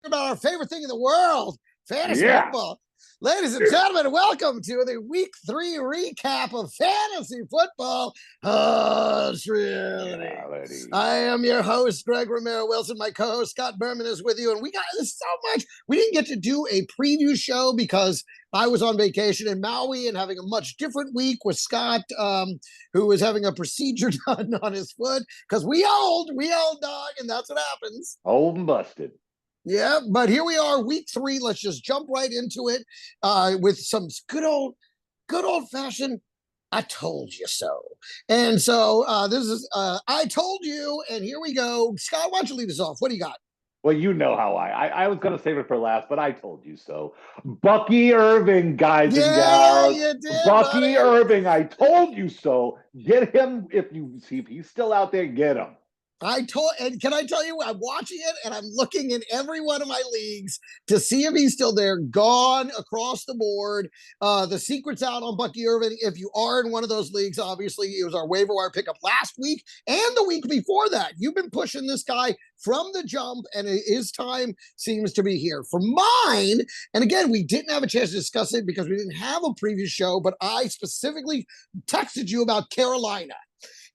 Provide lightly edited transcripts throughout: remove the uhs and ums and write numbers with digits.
about our favorite thing in the world, fantasy Yeah. football. Ladies and gentlemen, welcome to the week 3 recap of fantasy football. Really. I am your host, Greg Romero Wilson. My co-host, Scott Berman, is with you. And we got so much. We didn't get to do a preview show because I was on vacation in Maui and having a much different week with Scott, who was having a procedure done on his foot because we old dog, and that's what happens. Old and busted. Yeah, but here we are, week 3. Let's just jump right into it with some good old fashioned I told you so. And so this is I told you, and here we go. Scott, why don't you lead us off? What do you got? Well, you know how I was going to save it for last, but I told you so. Bucky Irving, guys and gals. You did, Bucky buddy. Irving, I told you so. Get him if you see if he's still out there. Get him. And can I tell you, I'm watching it and I'm looking in every one of my leagues to see if he's still there. Gone across the board. The secret's out on Bucky Irving. If you are in one of those leagues, obviously it was our waiver wire pickup last week and the week before that. You've been pushing this guy from the jump, and his time seems to be here. For mine, and again, we didn't have a chance to discuss it because we didn't have a previous show, but I specifically texted you about Carolina.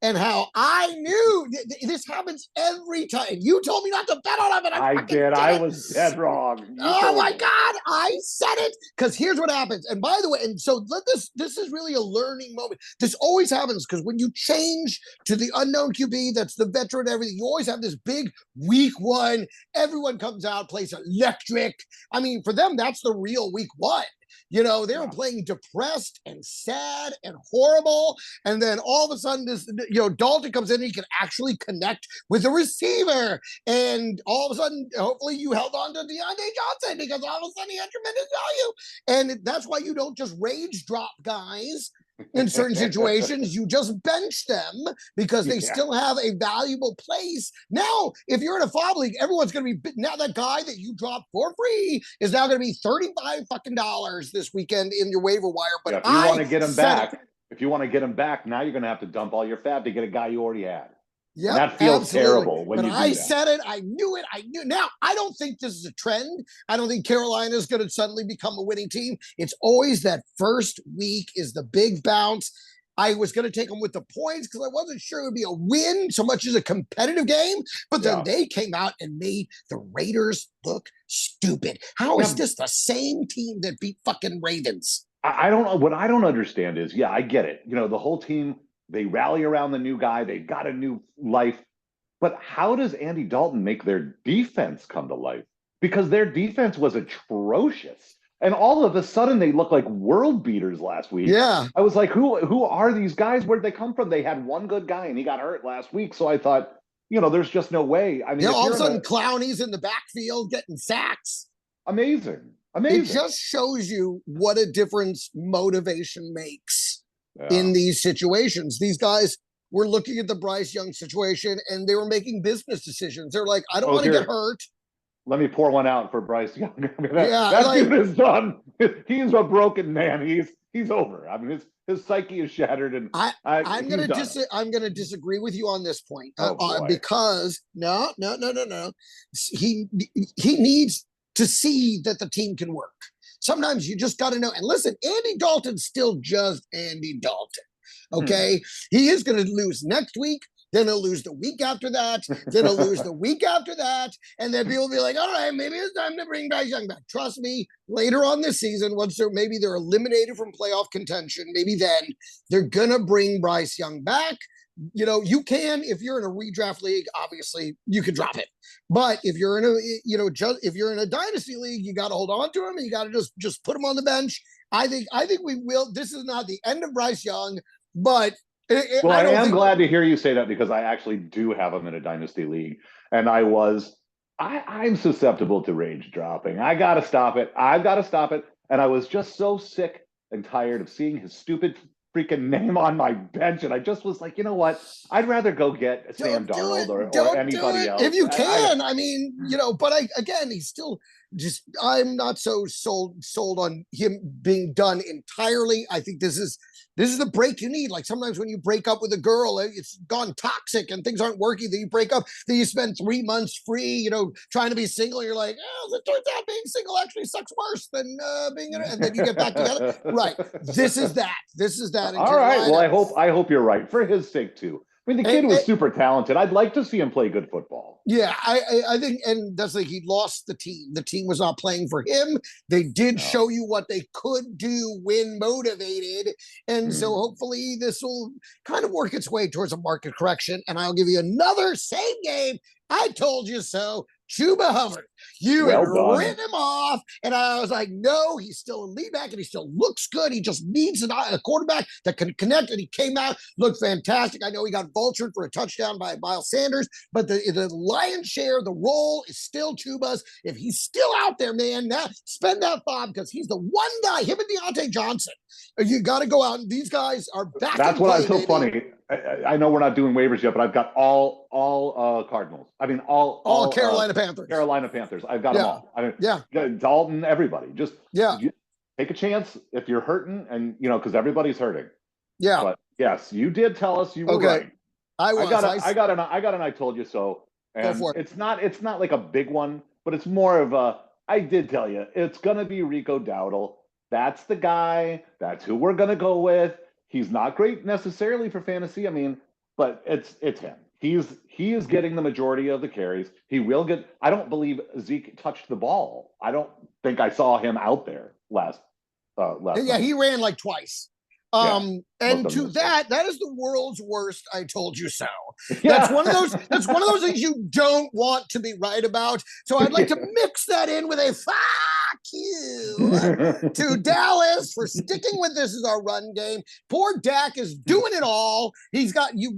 And how I knew this happens every time. You told me not to bet on them, and I did. I was dead wrong. Oh my God, I said it. Because here's what happens. And by the way, and so this is really a learning moment. This always happens because when you change to the unknown QB, that's the veteran, everything, you always have this big week 1. Everyone comes out, plays electric. I mean, for them, that's the real week 1. You know, they were playing depressed and sad and horrible. And then all of a sudden, Dalton comes in and he can actually connect with the receiver. And all of a sudden, hopefully you held on to DeAndre Johnson because all of a sudden he had tremendous value. And that's why you don't just rage drop guys in certain situations. You just bench them because they still have a valuable place. Now, if you're in a FOB league, everyone's going to be, now that guy that you dropped for free is now going to be $35 fucking this weekend in your waiver wire. But if you want to get him back, now you're going to have to dump all your fab to get a guy you already had. Yeah, that feels terrible when but you do I that. said it. I knew it. I knew. Now, I don't think this is a trend. I don't think Carolina is going to suddenly become a winning team. It's always that first week is the big bounce. I was going to take them with the points because I wasn't sure it would be a win so much as a competitive game. But then they came out and made the Raiders look stupid. How is this the same team that beat fucking Ravens? I don't know. What I don't understand is, I get it. You know, the whole team, they rally around the new guy. They've got a new life. But how does Andy Dalton make their defense come to life? Because their defense was atrocious. And all of a sudden, they look like world beaters last week. Yeah. I was like, who are these guys? Where'd they come from? They had one good guy, and he got hurt last week. So I thought, there's just no way. I mean, all of a sudden, Clowney's in the backfield getting sacks. Amazing. It just shows you what a difference motivation makes in these situations. These guys were looking at the Bryce Young situation, and they were making business decisions. They're like, I don't want to get hurt. Let me pour one out for Bryce Young. I mean, that dude is done. He's a broken man. He's over. I mean, his psyche is shattered. And I'm going to disagree with you on this point because no. He needs to see that the team can work. Sometimes you just got to know. And listen, Andy Dalton's still just Andy Dalton. Okay. He is going to lose next week. Then he'll lose the week after that. Then he'll lose the week after that. And then people will be like, all right, maybe it's time to bring Bryce Young back. Trust me, later on this season, once they're eliminated from playoff contention, maybe then they're going to bring Bryce Young back. You can, if you're in a redraft league, obviously you can drop it. But if you're in if you're in a dynasty league, you got to hold on to him and you got to just put him on the bench. I think we will. This is not the end of Bryce Young, but I am glad to hear you say that because I actually do have him in a dynasty league, and I'm susceptible to rage dropping. I got to stop it. I've got to stop it. And I was just so sick and tired of seeing his stupid freaking name on my bench, and I just was like, you know what? I'd rather go get Sam Darnold or anybody else if you can. I mean, but he's still just. I'm not so sold on him being done entirely. I think this is This is the break you need. Like sometimes when you break up with a girl, it's gone toxic and things aren't working. Then you break up. Then you spend 3 months free, trying to be single. And you're like, oh, it turns out being single actually sucks worse than being. And then you get back together. Right. This is that. This is that in All right. Well, Carolina. I hope you're right for his sake too. I mean, the kid was super talented. I'd like to see him play good football. Yeah, I think, and that's like he lost the team. The team was not playing for him. They did No. show you what they could do when motivated, and so hopefully this will kind of work its way towards a market correction. And I'll give you another same game. I told you so. Chuba Hubbard. You had written him off, and I was like, no, he's still a lead back, and he still looks good. He just needs a quarterback that can connect, and he came out, looked fantastic. I know he got vultured for a touchdown by Miles Sanders, but the lion's share, the role is still Chuba's. If he's still out there, man, now spend that thought because he's the one guy, him and Deontay Johnson. You got to go out, and these guys are back. That's what I'm so funny. I know we're not doing waivers yet, but I've got all Cardinals. I mean, all Carolina Panthers. Carolina Panthers. I've got them all. I mean, Dalton, everybody. Just take a chance if you're hurting, and because everybody's hurting. Yeah. But yes, you did tell us you were right. I got an I told you so. And it's not like a big one, but it's more of a I did tell you it's gonna be Rico Dowdle. That's the guy. That's who we're gonna go with. He's not great necessarily for fantasy. I mean, but it's him. He is getting the majority of the carries. He will get. I don't believe Zeke touched the ball. I don't think I saw him out there last. Yeah, night. he ran like twice. And to that is the world's worst. I told you so. That's one of those. That's one of those things you don't want to be right about. So I'd like to mix that in with a fuck you to Dallas for sticking with this as our run game. Poor Dak is doing it all. He's got you.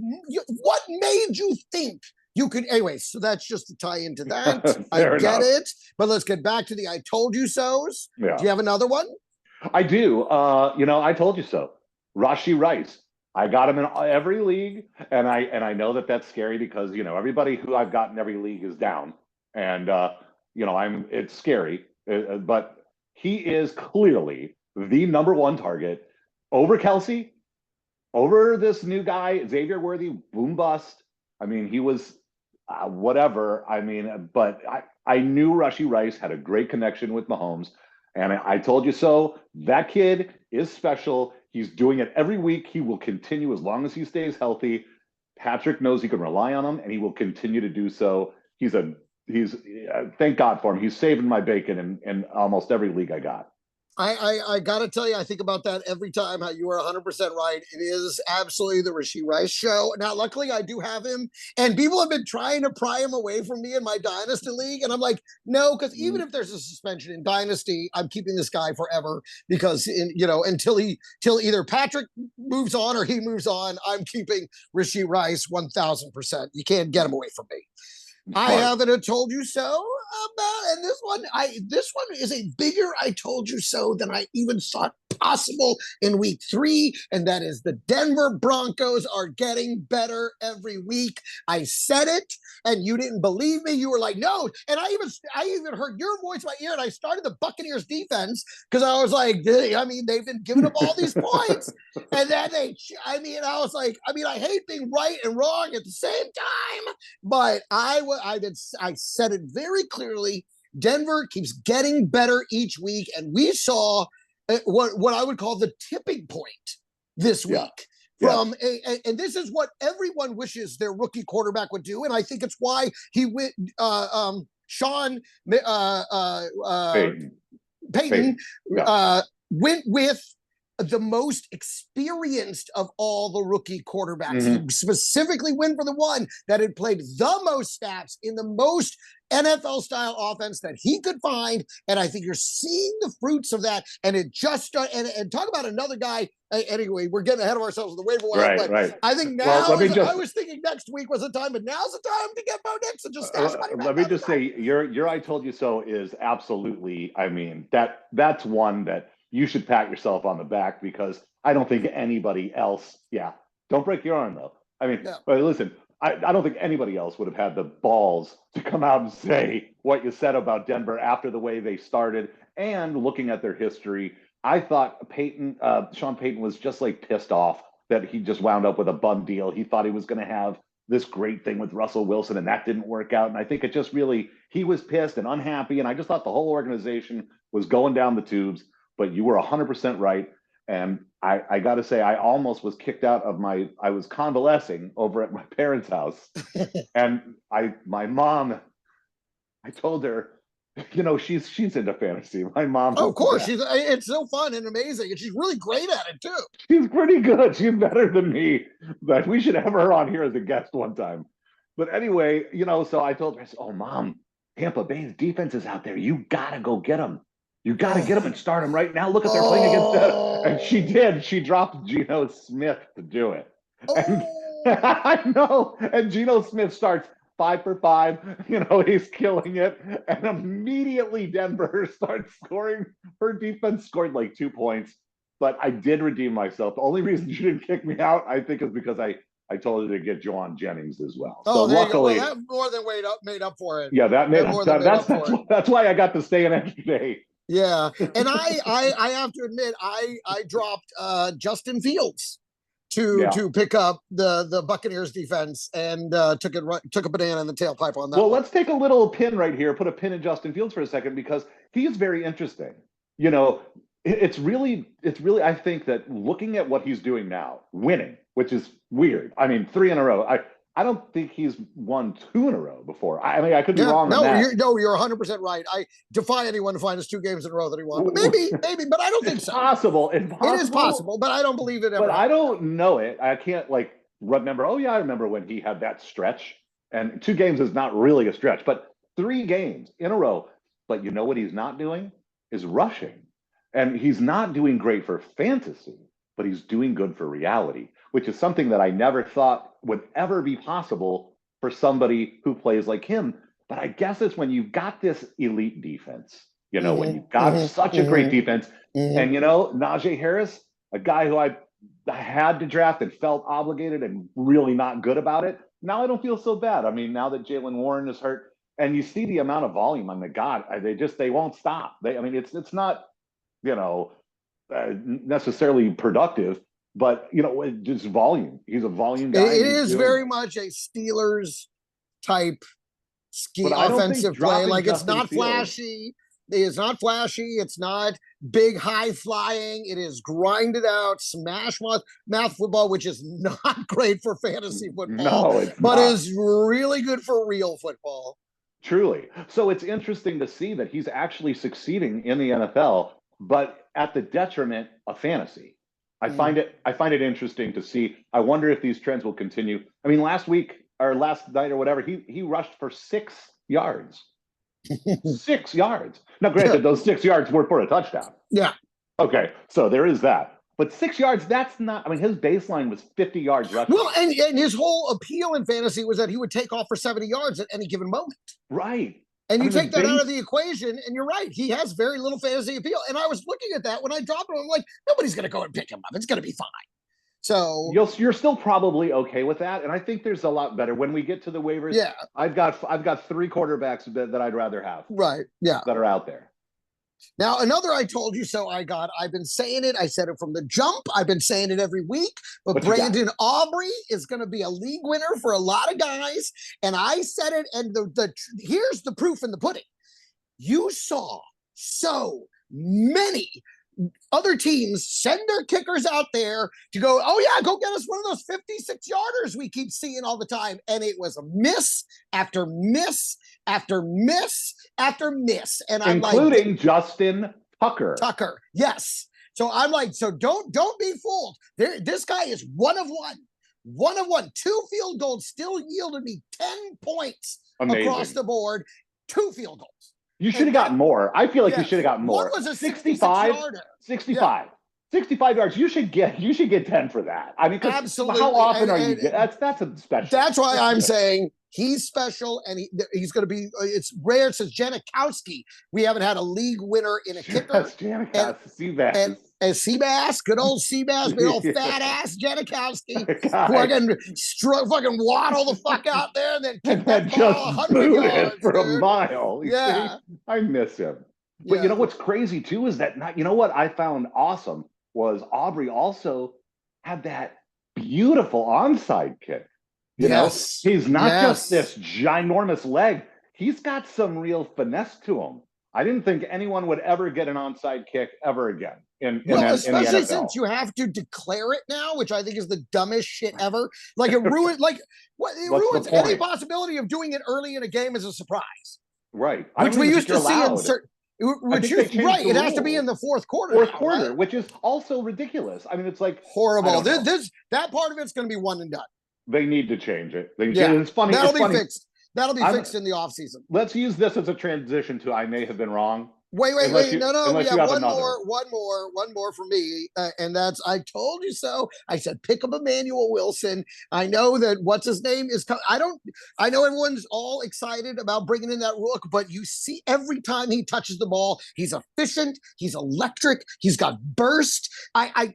What made you think you could? Anyway, so that's just to tie into that. I get it, but let's get back to the I told you so's. Yeah. Do you have another one? I do. I told you so. Rashee Rice. I got him in every league, and I know that's scary because everybody who I've got in every league is down, and it's scary, but he is clearly the number one target over Kelsey, over this new guy Xavier Worthy, boom bust. I mean, he was whatever. I mean, but I knew Rashee Rice had a great connection with Mahomes. And I told you so. That kid is special. He's doing it every week. He will continue as long as he stays healthy. Patrick knows he can rely on him, and he will continue to do so. He's thank God for him. He's saving my bacon in almost every league I got. I got to tell you, I think about that every time. How you are 100% right. It is absolutely the Rashee Rice show. Now, luckily, I do have him, and people have been trying to pry him away from me in my Dynasty League, and I'm like, no, because even if there's a suspension in Dynasty, I'm keeping this guy forever because until either Patrick moves on or he moves on, I'm keeping Rashee Rice 1,000%. You can't get him away from me. I haven't told you so about, and this one is a bigger I told you so than I even thought possible in week 3, and that is the Denver Broncos are getting better every week. I said it, and you didn't believe me. You were like, no, and I even heard your voice in my ear, and I started the Buccaneers defense because I was like, I mean, they've been giving up all these points, and then I was like, I hate being right and wrong at the same time, but I said it very clearly. Denver keeps getting better each week, and we saw what I would call the tipping point this week. And this is what everyone wishes their rookie quarterback would do, and I think it's why he went. Sean Payton went with the most experienced of all the rookie quarterbacks. He specifically went for the one that had played the most snaps in the most NFL style offense that he could find. And I think you're seeing the fruits of that. And it just and talk about another guy. Anyway, we're getting ahead of ourselves with the waiver wire. Right. I think now I was thinking next week was the time, but now's the time to get Bo Nix and just stash money. Let me just say your I told you so is absolutely, I mean, that's one that you should pat yourself on the back because I don't think anybody else, don't break your arm though. I mean, but listen, I don't think anybody else would have had the balls to come out and say what you said about Denver after the way they started and looking at their history. I thought Sean Payton was just like pissed off that he just wound up with a bum deal. He thought he was going to have this great thing with Russell Wilson, and that didn't work out. And I think it just really, he was pissed and unhappy. And I just thought the whole organization was going down the tubes. But you were 100% right. And I got to say, I almost was kicked out of I was convalescing over at my parents' house. And my mom, I told her, she's into fantasy. My mom. Oh, of course. It's so fun and amazing. And she's really great at it, too. She's pretty good. She's better than me. But we should have her on here as a guest one time. But anyway, so I told her, I said, oh, Mom, Tampa Bay's defense is out there. You got to go get them. You got to get them and start them right now. Look at they're playing against that. And she did. She dropped Geno Smith to do it. And I know. And Geno Smith starts 5 for 5. He's killing it. And immediately Denver starts scoring. Her defense scored like 2 points. But I did redeem myself. The only reason she didn't kick me out, I think, is because I told her to get Juwan Jennings as well. Oh, so luckily, that more than made up for it. Yeah, that made up. That's why I got to stay an extra day. Yeah, and I have to admit, I dropped Justin Fields to pick up the Buccaneers defense and took a banana in the tailpipe on that. Well, let's take a little pin right here, put a pin in Justin Fields for a second, because he is very interesting. It's really, I think that looking at what he's doing now, winning, which is weird. I mean, 3 in a row. I don't think he's won 2 in a row before. I mean, I could be wrong on that. You're 100% right. I defy anyone to find us 2 games in a row that he won. But maybe, but I don't think so. Possible. It is possible, but I don't believe it ever. But I don't know it. I can't remember. Oh yeah, I remember when he had that stretch. And 2 games is not really a stretch, but 3 games in a row. But you know what he's not doing is rushing. And he's not doing great for fantasy, but he's doing good for reality, which is something that I never thought would ever be possible for somebody who plays like him. But I guess it's when you've got this elite defense, when you've got such a great defense. And, Najee Harris, a guy who I had to draft and felt obligated and really not good about it. Now I don't feel so bad. I mean, now that Jaylen Warren is hurt and you see the amount of volume on the God, they won't stop. It's not, necessarily productive. But, just volume. He's a volume guy. It is very much a Steelers type offensive play. Like, it's not flashy. It's not flashy. It's not big, high flying. It is grinded out, smash mouth football, which is not great for fantasy football. No, it's but not. Is really good for real football. Truly. So it's interesting to see that he's actually succeeding in the NFL, but at the detriment of fantasy. I find it interesting to see. I wonder if these trends will continue. I mean, last week or last night or whatever, he rushed for 6 yards. 6 yards. Now, granted, those 6 yards were for a touchdown. Yeah. Okay, so there is that. But 6 yards, that's not. I mean, his baseline was 50 yards rushing. Well, and his whole appeal in fantasy was that he would take off for 70 yards at any given moment. Right. And you take that out of the equation, and you're right. He has very little fantasy appeal. And I was looking at that when I dropped him. I'm like, nobody's going to go and pick him up. It's going to be fine. So you're still probably okay with that. And I think there's a lot better when we get to the waivers. Yeah, I've got 3 quarterbacks that I'd rather have. Right. Yeah. That are out there. Now, another I told you so I've been saying it. I said it from the jump. I've been saying it every week. But Brandon Aubrey is going to be a league winner for a lot of guys. And I said it. And here's the proof in the pudding. You saw so many other teams send their kickers out there to go, oh, yeah, go get us one of those 56-yarders we keep seeing all the time. And it was a miss after miss after miss after miss. And I'm including Justin Tucker. Tucker, yes. So I'm like, so don't be fooled. This guy is one of one. 2 field goals still yielded me 10 points across the board. 2 field goals. You should have got more. I feel like you should have got more. What was a 65? 65. 65 yards. You should get 10 for that. I mean, absolutely. How often are you? That's a special. That's why I'm saying he's special, and he's going to be. It's rare since Janikowski. We haven't had a league winner in a kicker. That's Janikowski. Seabass. And Seabass, good old Seabass, big old fat ass Janikowski, fucking waddle the fuck out there and then kick that ball 100 yards for a mile. Yeah, I miss him. But you Yeah. know what's crazy too is that not, you know what I found awesome was Aubrey also had that beautiful onside kick. You know, Yes. he's not just Yes. this ginormous leg, he's got some real finesse to him. I didn't think anyone would ever get an onside kick ever again Well, in the especially NFL. since you have to declare it now, which I think is the dumbest shit ever. Like it ruins, like what it What's the ruins any point? possibility of doing it early in a game as a surprise, Right. I which don't we even think used you're to see in allowed. certain. I Which think they used changed right, the it has to be in rule. the fourth quarter Fourth now, right? quarter, which is also ridiculous. I mean, it's like I Horrible. don't know. This that part of it's going to be one and done. They need to change it. Yeah, It's funny. that'll It's be funny. fixed. That'll be I'm. fixed in the off season. Let's use this as a transition to I may have been wrong. Wait. No, no. We Unless you have have another. one more for me. And that's, I told you so. I said, pick up Emmanuel Wilson. I know that what's his name is, I know everyone's all excited about bringing in that rook, but you see every time he touches the ball, he's efficient. He's electric. He's got burst. I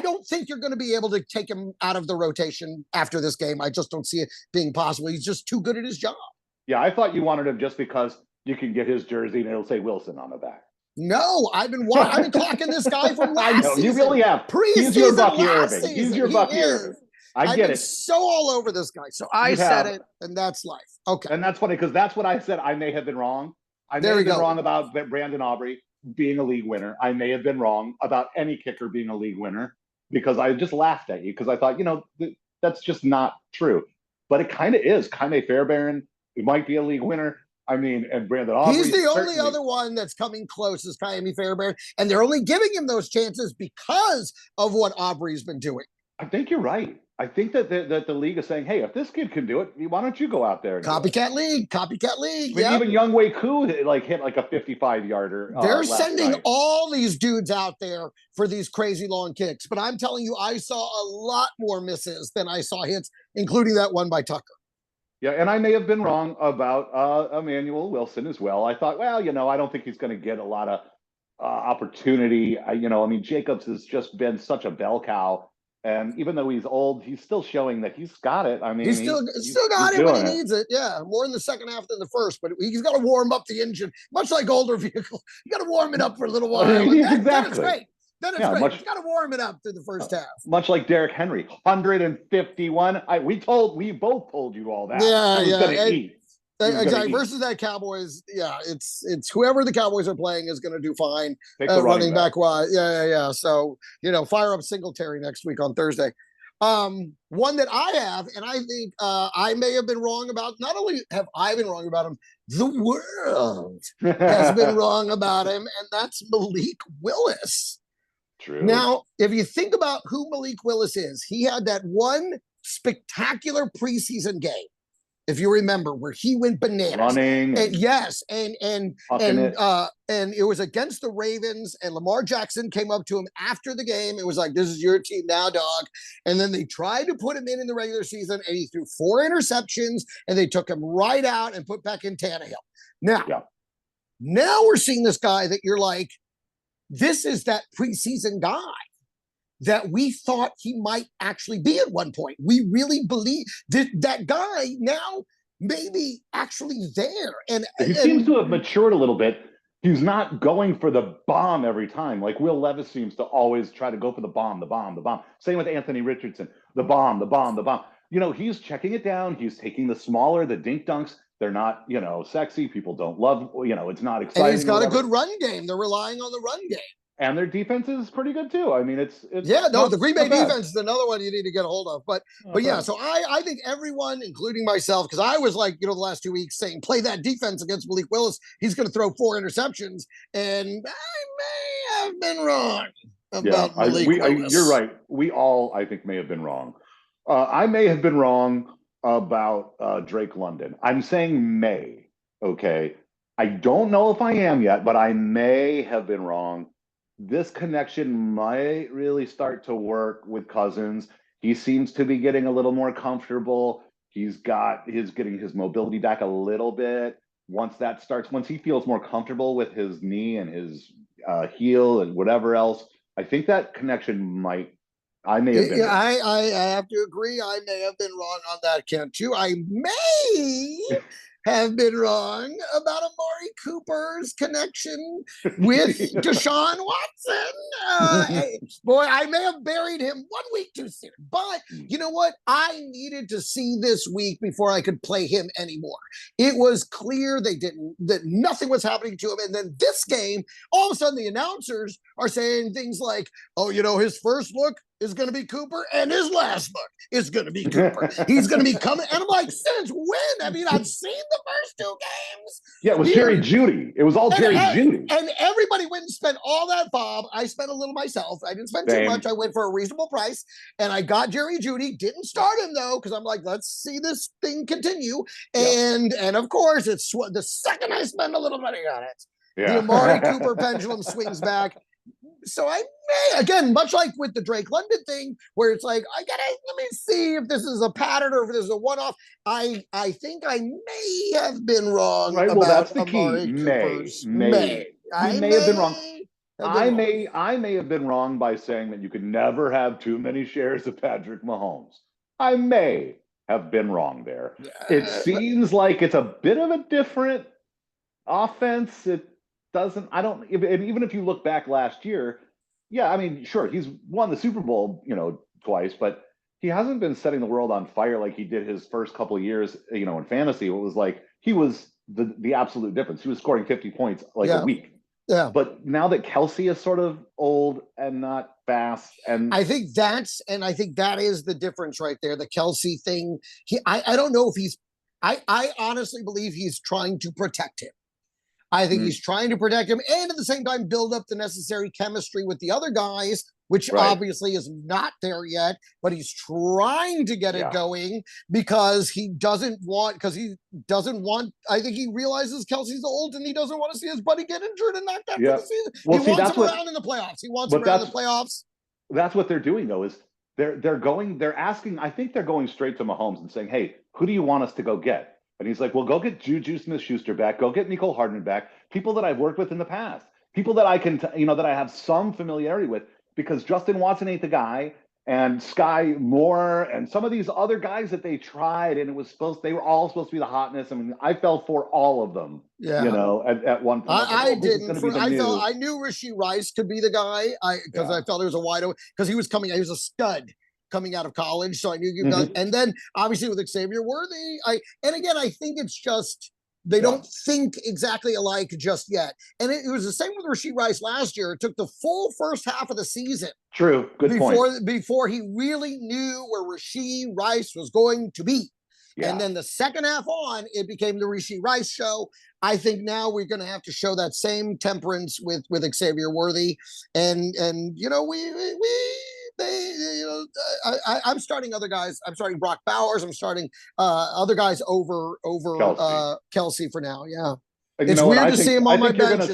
don't think you're going to be able to take him out of the rotation after this game. I just don't see it being possible. He's just too good at his job. Yeah, I thought you wanted him just because you can get his jersey and it'll say Wilson on the back. No, I've been clocking this guy from I last know you season, really have. He's your preseason Bucky last Irving. He's season. your He Bucky Irving. is. I I've get been it. so all over this guy. So I You said have, it, and that's life. Okay. and that's funny because that's what I said. I may have been wrong. I may There we have been go. wrong about Brandon Aubrey being a league winner. I may have been wrong about any kicker being a league winner because I just laughed at you because I thought, that's just not true. But it kind of is. Jaime Fairbairn, it might be a league winner. I mean, and Brandon He's Aubrey the only certainly. other one that's coming close is Jaime Fairbairn, and they're only giving him those chances because of what Aubrey's been doing. I think you're right. I think that the league is saying, hey, if this kid can do it, why don't you go out there and Copycat league, copycat league. I mean, Yep. even Young Wei Koo hit like a 55-yarder. They're last sending night. all these dudes out there for these crazy long kicks. But I'm telling you, I saw a lot more misses than I saw hits, including that one by Tucker. Yeah, and I may have been wrong about Emmanuel Wilson as well. I thought, well, I don't think he's going to get a lot of opportunity. I mean, Jacobs has just been such a bell cow. And even though he's old, he's still showing that he's got it. I mean, He's still got he's it when he doing it. needs it. Yeah, more in the second half than the first, but he's got to warm up the engine, much like older vehicles. You got to warm it up for a little while. Exactly. Then it's great. Then it's great. Much, you got to warm it up through the first half. Much like Derrick Henry, 151. We both told you all that. Yeah, He was going to eat. Exactly. Versus that Cowboys, yeah, it's whoever the Cowboys are playing is going to do fine. Running back wise, yeah. So fire up Singletary next week on Thursday. One that I have, and I think I may have been wrong about. Not only have I been wrong about him, the world has been wrong about him, and that's Malik Willis. True. Now, if you think about who Malik Willis is, he had that one spectacular preseason game, if you remember, where he went bananas. Running. And it was against the Ravens, and Lamar Jackson came up to him after the game. It was like, this is your team now, dog. And then they tried to put him in the regular season, and he threw 4 interceptions, and they took him right out and put back in Tannehill. Now we're seeing this guy that you're like, this is that preseason guy that we thought he might actually be at one point. We really believe that guy now may be actually there. And he seems to have matured a little bit. He's not going for the bomb every time. Like Will Levis seems to always try to go for the bomb. Same with Anthony Richardson. The bomb. He's checking it down. He's taking the smaller, the dink dunks. They're not, sexy. People don't love, it's not exciting. And he's got a good run game. They're relying on the run game. And their defense is pretty good too. I mean, it's the Green Bay defense is another one you need to get a hold of. But yeah, so I think everyone, including myself, because I was like, the last 2 weeks saying, play that defense against Malik Willis. He's going to throw 4 interceptions. And I may have been wrong about Malik Willis. You're right. We all, I think, may have been wrong. I may have been wrong about Drake London. I'm saying may, okay? I don't know if I am yet, but I may have been wrong. This connection might really start to work with Cousins. He seems to be getting a little more comfortable. He's getting his mobility back a little bit. Once he feels more comfortable with his knee and his heel and whatever else, I think that connection I may have been wrong. I have to agree. I may have been wrong on that, Ken, too. I may have been wrong about Amari Cooper's connection with Deshaun Watson. Boy, I may have buried him 1 week too soon, but you know what? I needed to see this week before I could play him anymore. It was clear that nothing was happening to him, and then this game, all of a sudden, the announcers are saying things like, "Oh, his first look is going to be Cooper, and his last look is going to be Cooper. He's going to be coming." And I'm like, since when? Have you not seen the first 2 games? Yeah, it was Jerry Jeudy. It was all Jerry Jeudy. And everybody went and spent all that, Bob. I spent a little myself. I didn't spend too much. I went for a reasonable price, and I got Jerry Jeudy. Didn't start him, though, because I'm like, let's see this thing continue. And of course, it's the second I spend a little money on it, the Amari Cooper pendulum swings back. So I may, again, much like with the Drake London thing, where it's like, let me see if this is a pattern or if this is a one-off. I think I may have been wrong. Right. Well, that's the Amari key. Cooper's May have been wrong. I may have been wrong by saying that you could never have too many shares of Patrick Mahomes. I may have been wrong there. It seems like it's a bit of a different offense. Even if you look back last year, yeah, I mean, sure, he's won the Super Bowl, twice, but he hasn't been setting the world on fire like he did his first couple of years, in fantasy. It was like he was the absolute difference. He was scoring 50 points a week. Yeah. But now that Kelsey is sort of old and not fast, and I think that is the difference right there. The Kelsey thing. I don't know if I honestly believe he's trying to protect him. I think he's trying to protect him and at the same time build up the necessary chemistry with the other guys, which obviously is not there yet, but he's trying to get it going because I think he realizes Kelsey's old and he doesn't want to see his buddy get injured and knocked out for the season. Well, he wants him around in the playoffs. He wants him around in the playoffs. That's what they're doing, though, is they're asking, I think they're going straight to Mahomes and saying, hey, who do you want us to go get? And he's like, well, go get Juju Smith-Schuster back. Go get Nicole Hardman back. People that I've worked with in the past. People that I can, that I have some familiarity with, because Justin Watson ain't the guy, and Sky Moore and some of these other guys that they tried, and they were all supposed to be the hotness. I mean, I fell for all of them. Yeah. At one point. I didn't. I knew Rashee Rice could be the guy because I felt it was a wide open, because he was a stud coming out of college, so I knew you got. And then obviously with Xavier Worthy, I think it's just they don't think exactly alike just yet. And it was the same with Rashee Rice last year. It took the full first half of the season. True, good point. Before he really knew where Rashee Rice was going to be. Yeah. And then the second half on, it became the Rashee Rice show. I think now we're going to have to show that same temperance with Xavier Worthy, and I'm starting other guys. I'm starting Brock Bowers. I'm starting other guys over Kelsey for now. Yeah, it's weird to see him on my bench.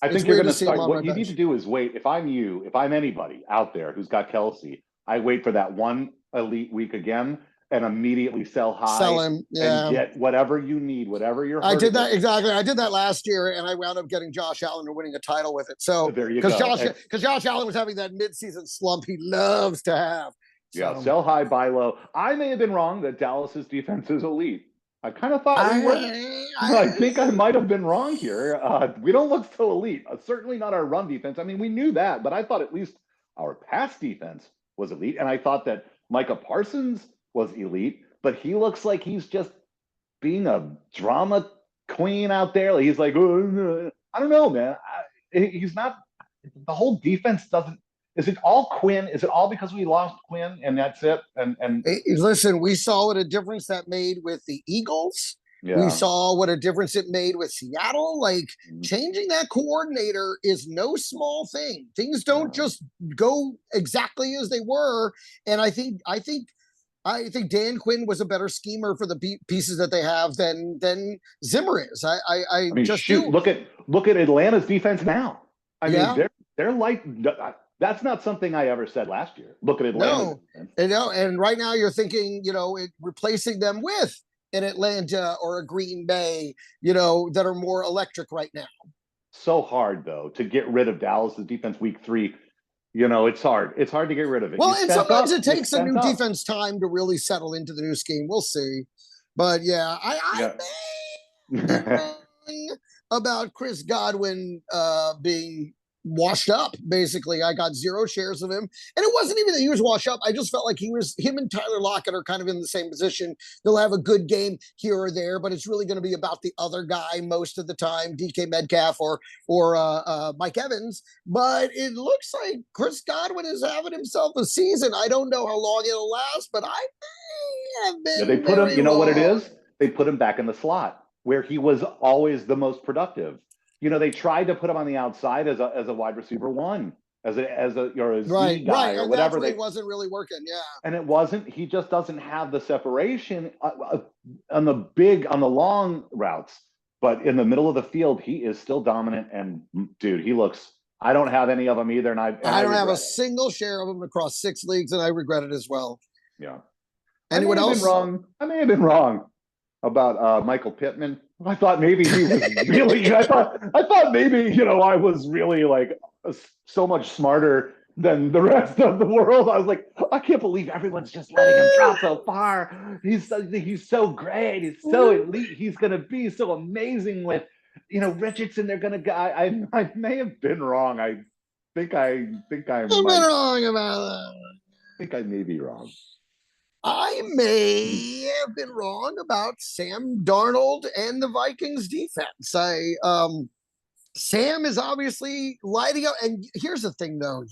I think you're going to start. What you need to do is wait. If I'm you, if I'm anybody out there who's got Kelsey, I wait for that one elite week again and immediately sell high. Sell him, and get whatever you need, whatever you're. I did that exactly. I did that last year, and I wound up getting Josh Allen and winning a title with it. So there you go. Because Josh Allen was having that midseason slump he loves to have. So. Yeah, sell high, buy low. I may have been wrong that Dallas's defense is elite. I kind of thought we were. I think I might have been wrong here. We don't look so elite. Certainly not our run defense. I mean, we knew that, but I thought at least our pass defense was elite, and I thought that Micah Parsons was elite, but he looks like he's just being a drama queen out there. Like he's like, oh, I don't know, man. He's not. The whole defense doesn't. Is it all Quinn? Is it all because we lost Quinn and that's it? And listen, we saw what a difference that made with the Eagles. Yeah. We saw what a difference it made with Seattle. Like changing that coordinator is no small thing. Things don't just go exactly as they were. And I think Dan Quinn was a better schemer for the pieces that they have than Zimmer is. I mean, just look at Atlanta's defense now. I mean, they're like. That's not something I ever said last year. Look at Atlanta. No, and right now you're thinking, replacing them with an Atlanta or a Green Bay, that are more electric right now. So hard though to get rid of Dallas's defense week 3. It's hard. It's hard to get rid of it. Well, and sometimes it takes a new defense time to really settle into the new scheme. We'll see. But yeah, I Yeah. may have been wrong about Chris Godwin being washed up. Basically, I got 0 shares of him, and it wasn't even that he was washed up. I just felt like him and Tyler Lockett are kind of in the same position. They'll have a good game here or there, but it's really going to be about the other guy most of the time, DK Metcalf or Mike Evans. But it looks like Chris Godwin is having himself a season. I don't know how long it'll last, but I may have Yeah, they been put him, very you know what it wrong. is? They put him back in the slot where he was always the most productive. They tried to put him on the outside as a wide receiver one, as a or a Right, Z right, guy or and that's whatever where he they wasn't really working. Yeah. and it wasn't. He just doesn't have the separation on the long routes, but in the middle of the field, he is still dominant. And dude, he looks. I don't have any of them either, and I I don't have a regret it. single share of them across 6 leagues, and I regret it as well. Yeah, I may Anyone have been else? wrong. I may have been wrong about Michael Pittman. I thought maybe he was really. I thought maybe I was really like so much smarter than the rest of the world. I was like, I can't believe everyone's just letting him drop so far. He's so great. He's so elite. He's gonna be so amazing with Richardson. They're gonna go. I may have been wrong. I think I I've been might wrong about that. think I may be wrong. I may have been wrong about Sam Darnold and the Vikings defense. Sam is obviously lighting up, and here's the thing, though.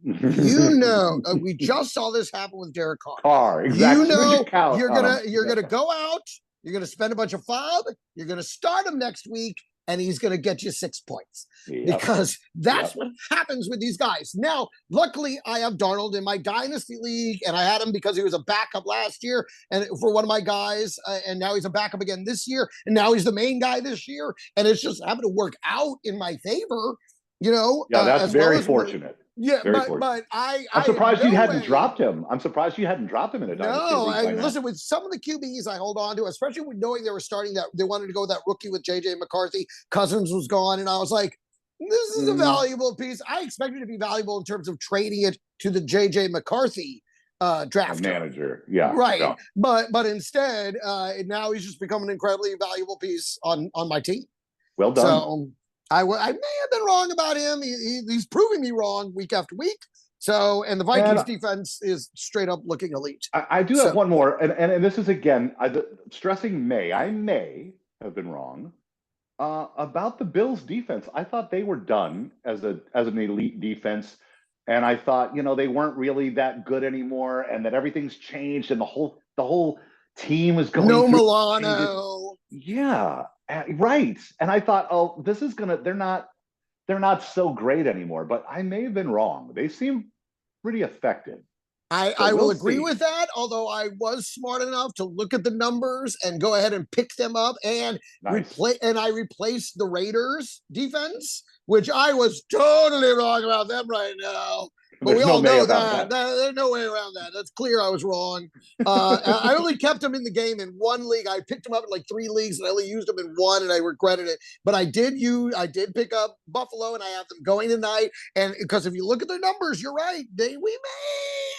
We just saw this happen with Derek Carr. Carr, exactly. Switch account You're on gonna him. you're Yeah. gonna go out. You're gonna spend a bunch of fob. You're gonna start him next week, and he's gonna get you 6 points Yep. because that's Yep. what happens with these guys. Now, luckily, I have Darnold in my dynasty league, and I had him because he was a backup last year, and for one of my guys, and now he's a backup again this year, and now he's the main guy this year, and it's just happened to work out in my favor. Yeah, that's As well very as fortunate. yeah, Very fortunate. but I'm I in surprised you no hadn't way. dropped him. I'm surprised you hadn't dropped him in a dynasty No, league by now. listen, with some of the QBs I hold on to, especially with knowing they were starting that they wanted to go that rookie with JJ McCarthy, Cousins was gone, and I was like, this is a valuable piece. I expected it to be valuable in terms of trading it to the JJ McCarthy draft manager. Yeah. right. Yeah. But instead, now he's just become an incredibly valuable piece on my team. Well done. So I may have been wrong about him. He's proving me wrong week after week. So, and the Vikings defense is straight up looking elite. I do have one more, and this is again stressing I may have been wrong about the Bills defense. I thought they were done as an elite defense, and I thought they weren't really that good anymore, and that everything's changed, and the whole team is going no through Milano. Yeah, right. And I thought, oh, this is gonna. They're not so great anymore, but I may have been wrong. They seem pretty effective. I will agree with that, although I was smart enough to look at the numbers and go ahead and pick them up and I replaced the Raiders defense, which I was totally wrong about them right now. But we all know that. There's no way around that. That's clear. I was wrong. I only kept him in the game in one league. I picked him up in like 3 leagues, and I only used him in one, and I regretted it. But I did pick up Buffalo, and I have them going tonight. And because if you look at their numbers, you're right. We may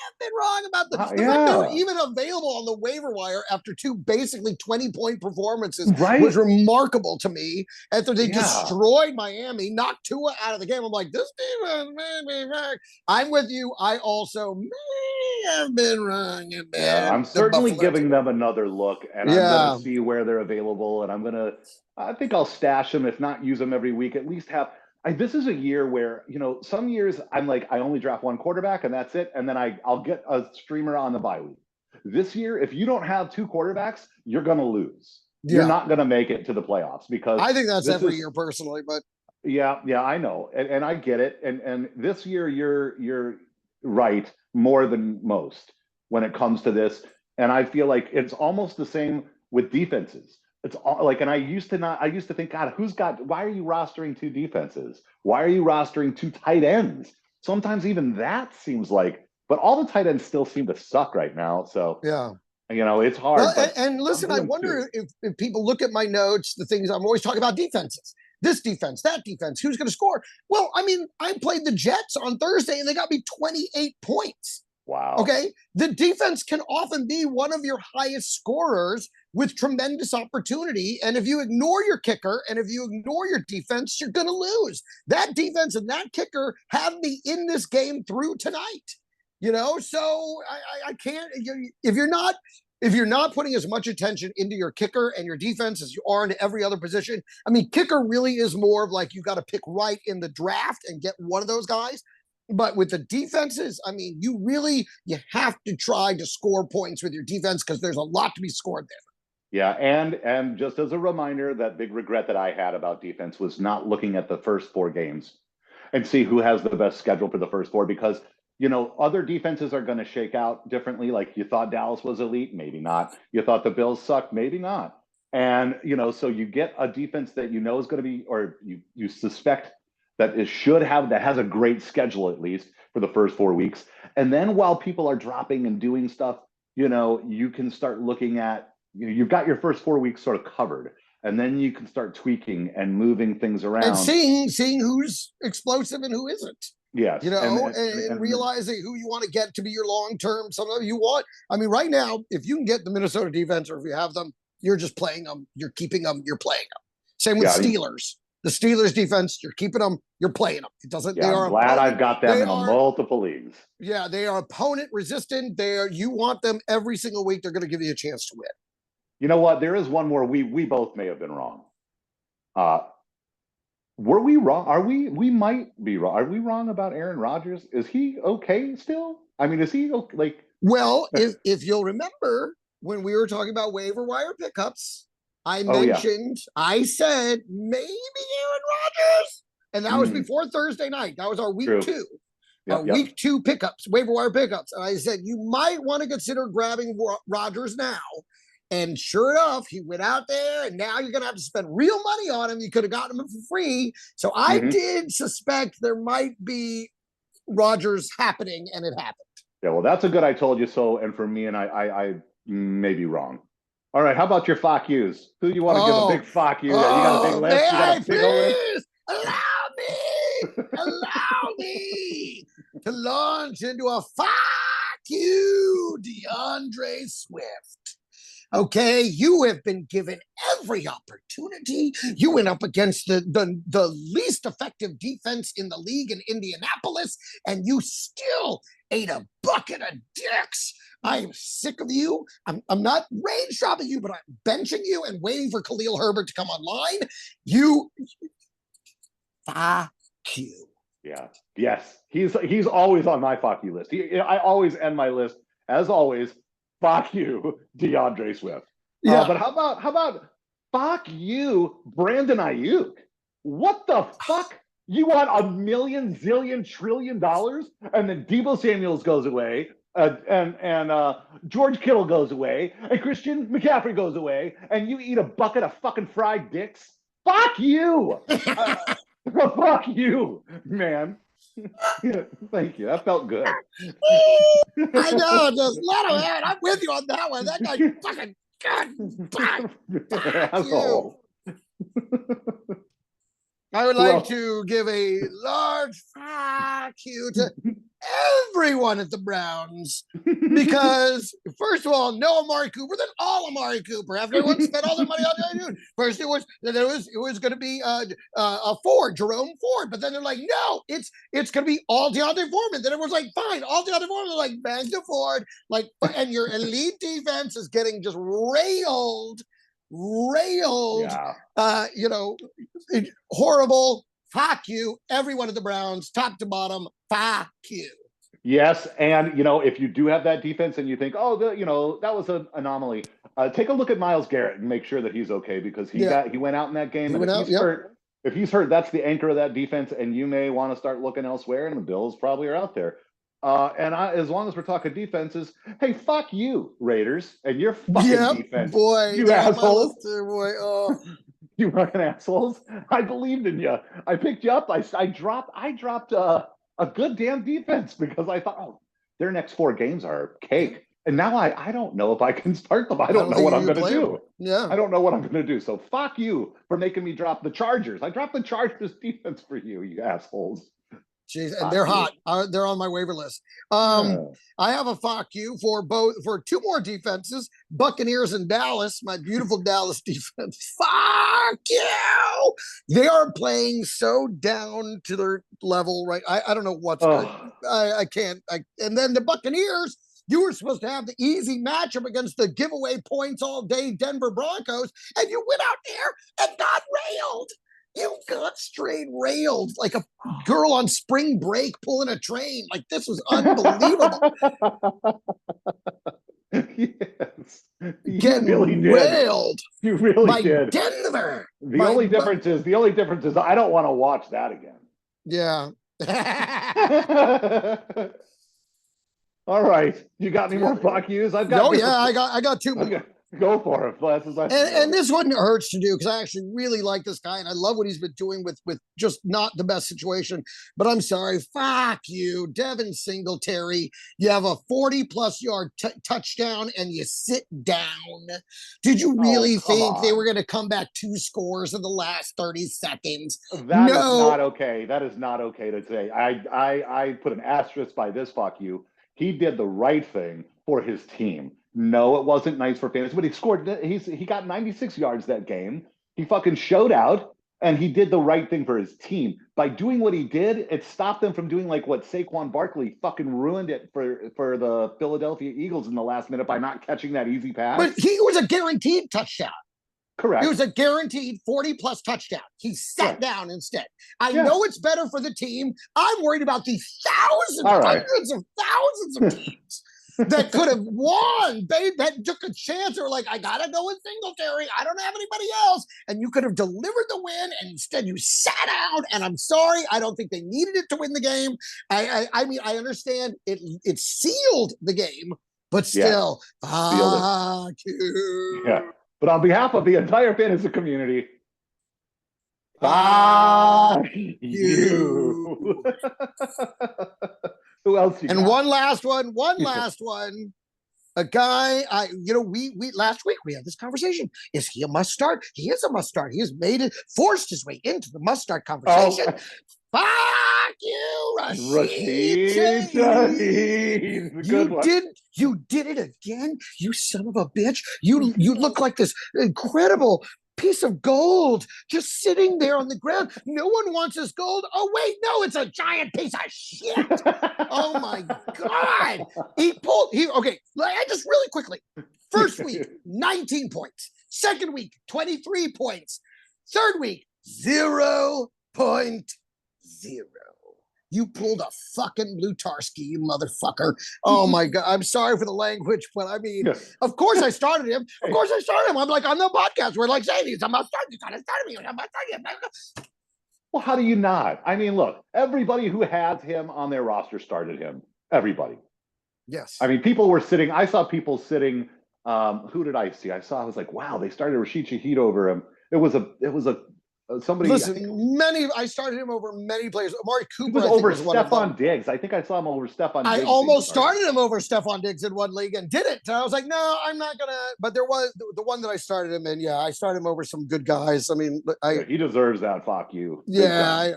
have been wrong about the fact they're even available on the waiver wire after 2 basically 20-point performances was remarkable to me. After they destroyed Miami, knocked Tua out of the game, I'm like, this defense may be back. I'm with you. I also may have been wrong. I'm certainly giving them another look, and I'm going to see where they're available, and I think I'll stash them, if not use them every week, at least have. This is a year where, some years I'm like, I only draft one quarterback and that's it, and then I'll get a streamer on the bye week. This year, if you don't have 2 quarterbacks, you're going to lose. You're not going to make it to the playoffs, because I think that's every year personally, but yeah, I know, and I get it. And this year, you're right more than most when it comes to this. And I feel like it's almost the same with defenses. It's all like, and I used to think, God, why are you rostering 2 defenses? Why are you rostering 2 tight ends? Sometimes even that seems like, but all the tight ends still seem to suck right now. So yeah. It's hard. Well, and listen, I wonder if people look at my notes, the things I'm always talking about defenses. This defense, that defense, who's going to score? Well, I mean, I played the Jets on Thursday and they got me 28 points. Wow. Okay. The defense can often be one of your highest scorers with tremendous opportunity. And if you ignore your kicker and if you ignore your defense, you're going to lose. That defense and that kicker have me in this game through tonight. So I can't. If you're not putting as much attention into your kicker and your defense as you are into every other position, I mean, kicker really is more of like you got to pick right in the draft and get one of those guys. But with the defenses, I mean, you have to try to score points with your defense because there's a lot to be scored there. Yeah, and just as a reminder, that big regret that I had about defense was not looking at the first 4 games and see who has the best schedule for the first 4, because other defenses are going to shake out differently. Like, you thought Dallas was elite, maybe not. You thought the Bills sucked, maybe not. And so you get a defense that is going to be, or you suspect that has a great schedule, at least for the first 4 weeks. And then while people are dropping and doing stuff, you can start looking at, you've got your first 4 weeks sort of covered. And then you can start tweaking and moving things around. And seeing who's explosive and who isn't. Yes. And realizing who you want to get to be your long-term, some of you want. I mean, right now, if you can get the Minnesota defense, or if you have them, you're just playing them, you're keeping them, you're playing them. Same with Steelers. The Steelers defense, you're keeping them, you're playing them. It doesn't. Yeah, I'm glad I've got them in multiple leagues. Yeah, they are opponent resistant. You want them every single week. They're going to give you a chance to win. You know what? There is one more. We both may have been wrong. Were we wrong? We might be wrong. Are we wrong about Aaron Rodgers? Is he okay still? I mean, is he okay? Like, well, if you'll remember when we were talking about waiver wire pickups, I mentioned, I said maybe Aaron Rodgers, and that was before Thursday night. That was our week 2. Week 2 pickups, waiver wire pickups. And I said, you might want to consider grabbing Rodgers now. And sure enough, he went out there, and now you're going to have to spend real money on him. You could have gotten him for free. So I did suspect there might be Rodgers happening, and it happened. Yeah, well, that's a good I told you so. And for me, and I may be wrong. All right, how about your fuck yous? Who do you want to give a big fuck you? You got a big list? You got a big list? Allow me to launch into a fuck you, DeAndre Swift. Okay, you have been given every opportunity. You went up against the least effective defense in the league in Indianapolis, and you still ate a bucket of dicks. I am sick of you. I'm not range dropping you, but I'm benching you and waiting for Khalil Herbert to come online. Fuck you. Yeah. Yes. He's always on my fuck you list. I always end my list, as always, fuck you, DeAndre Swift. Yeah. But how about fuck you, Brandon Ayuk? What the fuck? You want $1 million, zillion, trillion dollars, and then Deebo Samuels goes away, and George Kittle goes away, and Christian McCaffrey goes away, and you eat a bucket of fucking fried dicks? Fuck you! Fuck you, man. Thank you. That felt good. I know. Just let him have it. I'm with you on that one. That guy fucking fuck you. I would like to give a large fuck you to everyone at the Browns, because first of all, no Amari Cooper, then all Amari Cooper. After everyone spent all their money on dude. First it was going to be a Ford, Jerome Ford, but then they're like, no, it's going to be all Deontay Foreman. Then everyone's like, fine, all Deontay Foreman. They're like, bang to Ford, like, and your elite defense is getting just railed. Horrible. Fuck you, everyone at the Browns, top to bottom. Fuck you. Yes, and if you do have that defense and you think, oh, that was an anomaly, take a look at Myles Garrett and make sure that he's okay, because he went out in that game, and if he's hurt, that's the anchor of that defense, and you may want to start looking elsewhere. And the Bills probably are out there. As long as we're talking defenses, hey, fuck you, Raiders, and your fucking defense, boy, you assholes, boy. Oh. You fucking assholes! I believed in you. I picked you up. I dropped a good damn defense because I thought, oh, their next 4 games are cake, and now I don't know if I can start them. I don't know what I'm going to do. Yeah, I don't know what I'm going to do. So fuck you for making me drop the Chargers. I dropped the Chargers defense for you, you assholes. Jeez, and Fuck they're you. hot. They're on my waiver list. Yeah. I have a fuck you for two more defenses, Buccaneers and Dallas. My beautiful Dallas defense. Fuck you. They are playing so down to their level, right? I don't know what's good. Oh, I can't. And then the Buccaneers. You were supposed to have the easy matchup against the giveaway points all day Denver Broncos, and you went out there and got railed. You got straight railed like a girl on spring break pulling a train. Like this was unbelievable. yes, you really Getting did. You You really by did. Denver. The only difference is I don't want to watch that again. Yeah. All right. You got any more fuck yous? I've got No, yeah, different. I got two more. Okay. Go for it. And this one hurts to do because I actually really like this guy and I love what he's been doing with just not the best situation. But I'm sorry, fuck you, Devin Singletary. You have a 40+ yard touchdown and you sit down. Did you really think they were going to come back 2 scores in the last 30 seconds? That is No. not okay. That is not okay to say. I put an asterisk by this fuck you. He did the right thing for his team. No, it wasn't nice for fantasy, but he scored. He got 96 yards that game. He fucking showed out, and he did the right thing for his team by doing what he did. It stopped them from doing like what Saquon Barkley fucking ruined it for the Philadelphia Eagles in the last minute by not catching that easy pass. But he was a guaranteed touchdown. Correct. It was a guaranteed 40+ touchdown. He sat down instead. I know it's better for the team. I'm worried about the hundreds of thousands of teams that could have won. That took a chance. They were like, I got to go with Singletary. I don't have anybody else. And you could have delivered the win. And instead you sat out. And I'm sorry. I don't think they needed it to win the game. I mean, I understand it sealed the game, but still, fuck you. Yeah. But on behalf of the entire fantasy community, fuck you. Who else you got? And one last one. A guy, we last week we had this conversation. Is he a must start? He is a must start. He has forced his way into the must start conversation. Fuck you, Rashid Shaheed. You did it again, you son of a bitch. You look like this incredible piece of gold just sitting there on the ground. No one wants this gold. Oh, wait, no, it's a giant piece of shit. Oh my God. Okay, I just really quickly. First week, 19 points. Second week, 23 points. Third week, 0.0. You pulled a fucking Lutarski, you motherfucker. Oh my God. I'm sorry for the language, but I mean, of course I started him. Of course I started him. I'm like on the podcast. We're like saying he's about to start. You gotta start me. I'm about to start. Well, how do you not? I mean, look, everybody who has him on their roster started him. Everybody. Yes. I mean, I saw people sitting. Who did I see? I was like, wow, they started Rashid Shaheed over him. It was a somebody. Listen, I started him over many players. Amari Cooper was over Stephon Diggs. I think I saw him over Stephon Diggs. I almost started him over Stephon Diggs in one league and didn't. And I was like, no, I'm not gonna. But there was the one that I started him in. Yeah, I started him over some good guys. I mean, he deserves that. Fuck you. Yeah,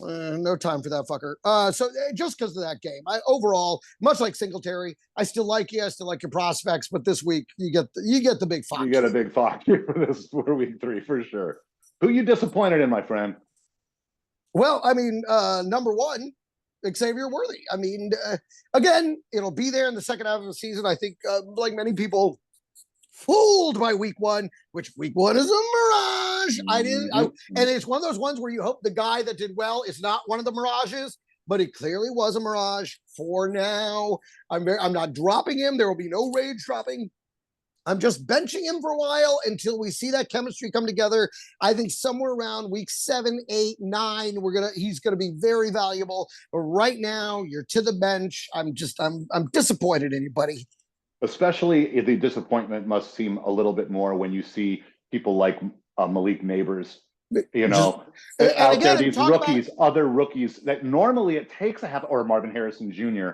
no time for that fucker. So just because of that game, overall, much like Singletary, I still like you. I still like your prospects. But this week, you get the big fuck. You get a big fuck for week 3 for sure. Who you disappointed in, my friend? Well, I mean, number one, Xavier Worthy. I mean, again, it'll be there in the second half of the season. I think, like many people, fooled by week 1, which week 1 is a mirage. And it's one of those ones where you hope the guy that did well is not one of the mirages, but it clearly was a mirage for now. I'm not dropping him. There will be no rage dropping. I'm just benching him for a while until we see that chemistry come together. I think somewhere around week 7, 8, 9, he's gonna be very valuable. But right now, you're to the bench. I'm disappointed in you, buddy. Especially the disappointment must seem a little bit more when you see people like Malik Neighbors, out there, these rookies, other rookies that normally it takes or Marvin Harrison Jr.,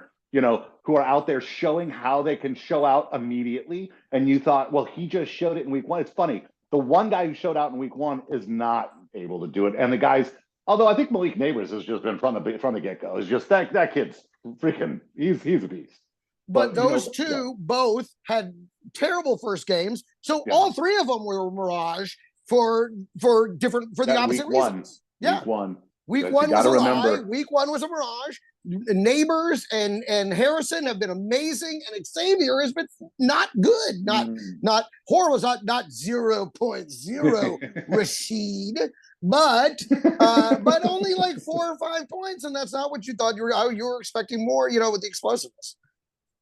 who are out there showing how they can show out immediately. And you thought, well, he just showed it in week 1. It's funny. The one guy who showed out in week 1 is not able to do it. And the guys Although I think Malik Neighbors has just been from the get go. It's just that kid's freaking he's a beast. But those Yeah, two both had terrible first games. So yeah. all three of them were a mirage for the That opposite reasons. Yeah. week one. Week That you one got was to a lie. remember. Week one was a mirage. Neighbors and Harrison have been amazing, and Xavier has been not good. Not Horror was not 0.0 Rashid, but only like 4 or 5 points, and that's not what you thought you were expecting more. With the explosiveness.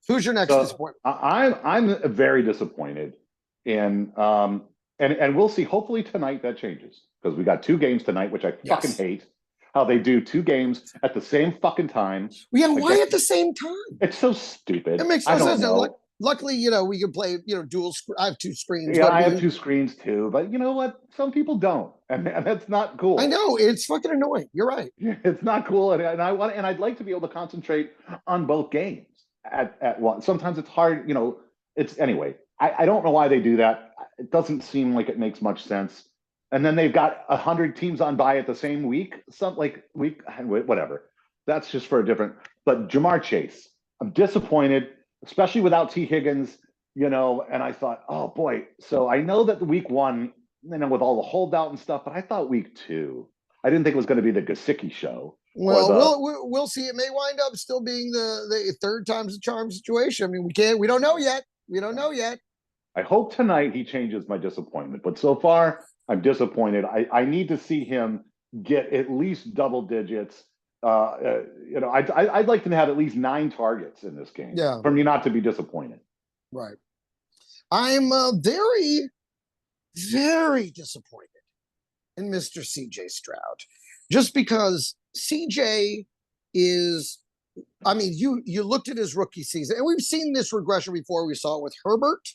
Who's your next disappointment? I'm very disappointed in and we'll see. Hopefully tonight that changes because we got 2 games tonight, which I fucking hate. How they do 2 games at the same fucking time. Yeah, why at the same time? It's so stupid. It makes no sense. Luckily, we can play, dual. I have 2 screens. Yeah, I have 2 screens too, but you know what? Some people don't, and that's not cool. I know it's fucking annoying. You're right. It's not cool, and I'd like to be able to concentrate on both games at once. Sometimes it's hard, It's anyway. I don't know why they do that. It doesn't seem like it makes much sense. And then they've got 100 teams on bye at the same week. Whatever. That's just for a different. But Jamar Chase, I'm disappointed, especially without T. Higgins. And I thought, oh boy. So I know that week one, with all the holdout and stuff, but I thought week 2, I didn't think it was going to be the Gesicki show. Well, we'll see. It may wind up still being the third time's the charm situation. I mean, we don't know yet. We don't know yet. I hope tonight he changes my disappointment, but so far I'm disappointed. I need to see him get at least double digits. I'd like to have at least 9 targets in this game. Yeah. For me not to be disappointed. Right. I'm very, very disappointed in Mr. CJ Stroud, just because CJ is. I mean, you looked at his rookie season, and we've seen this regression before. We saw it with Herbert.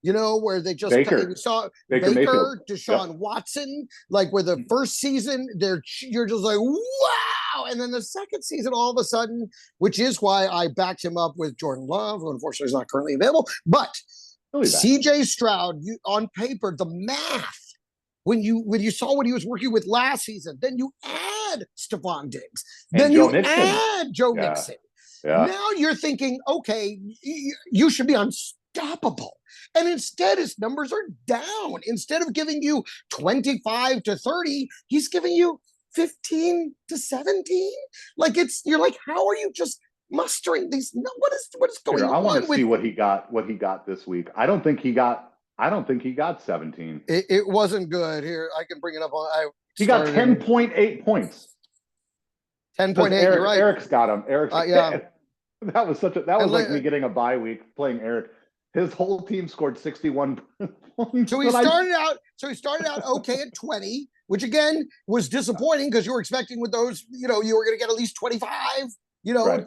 Where they just Baker. We saw Baker Deshaun Watson, like where the first season you're just like, wow, and then the second season, all of a sudden, which is why I backed him up with Jordan Love, who unfortunately is not currently available, but CJ Stroud, on paper, the math, when you saw what he was working with last season, then you add Stephon Diggs, then you add Joe Mixon. Yeah. Now you're thinking, okay, you should be unstoppable. And instead, his numbers are down. Instead of giving you 25 to 30, he's giving you 15 to 17. You're like, how are you just mustering these? What is going on? I want to see what he got this week. I don't think he got 17. It wasn't good. Here, I can bring it up on. He got 10.8 points. 10.8. You're right. Eric's got him. Yeah. That was like me getting a bye week playing Eric. His whole team scored 61 points. So he started out okay at 20, which again was disappointing because you were expecting with those, you were going to get at least 25, Right.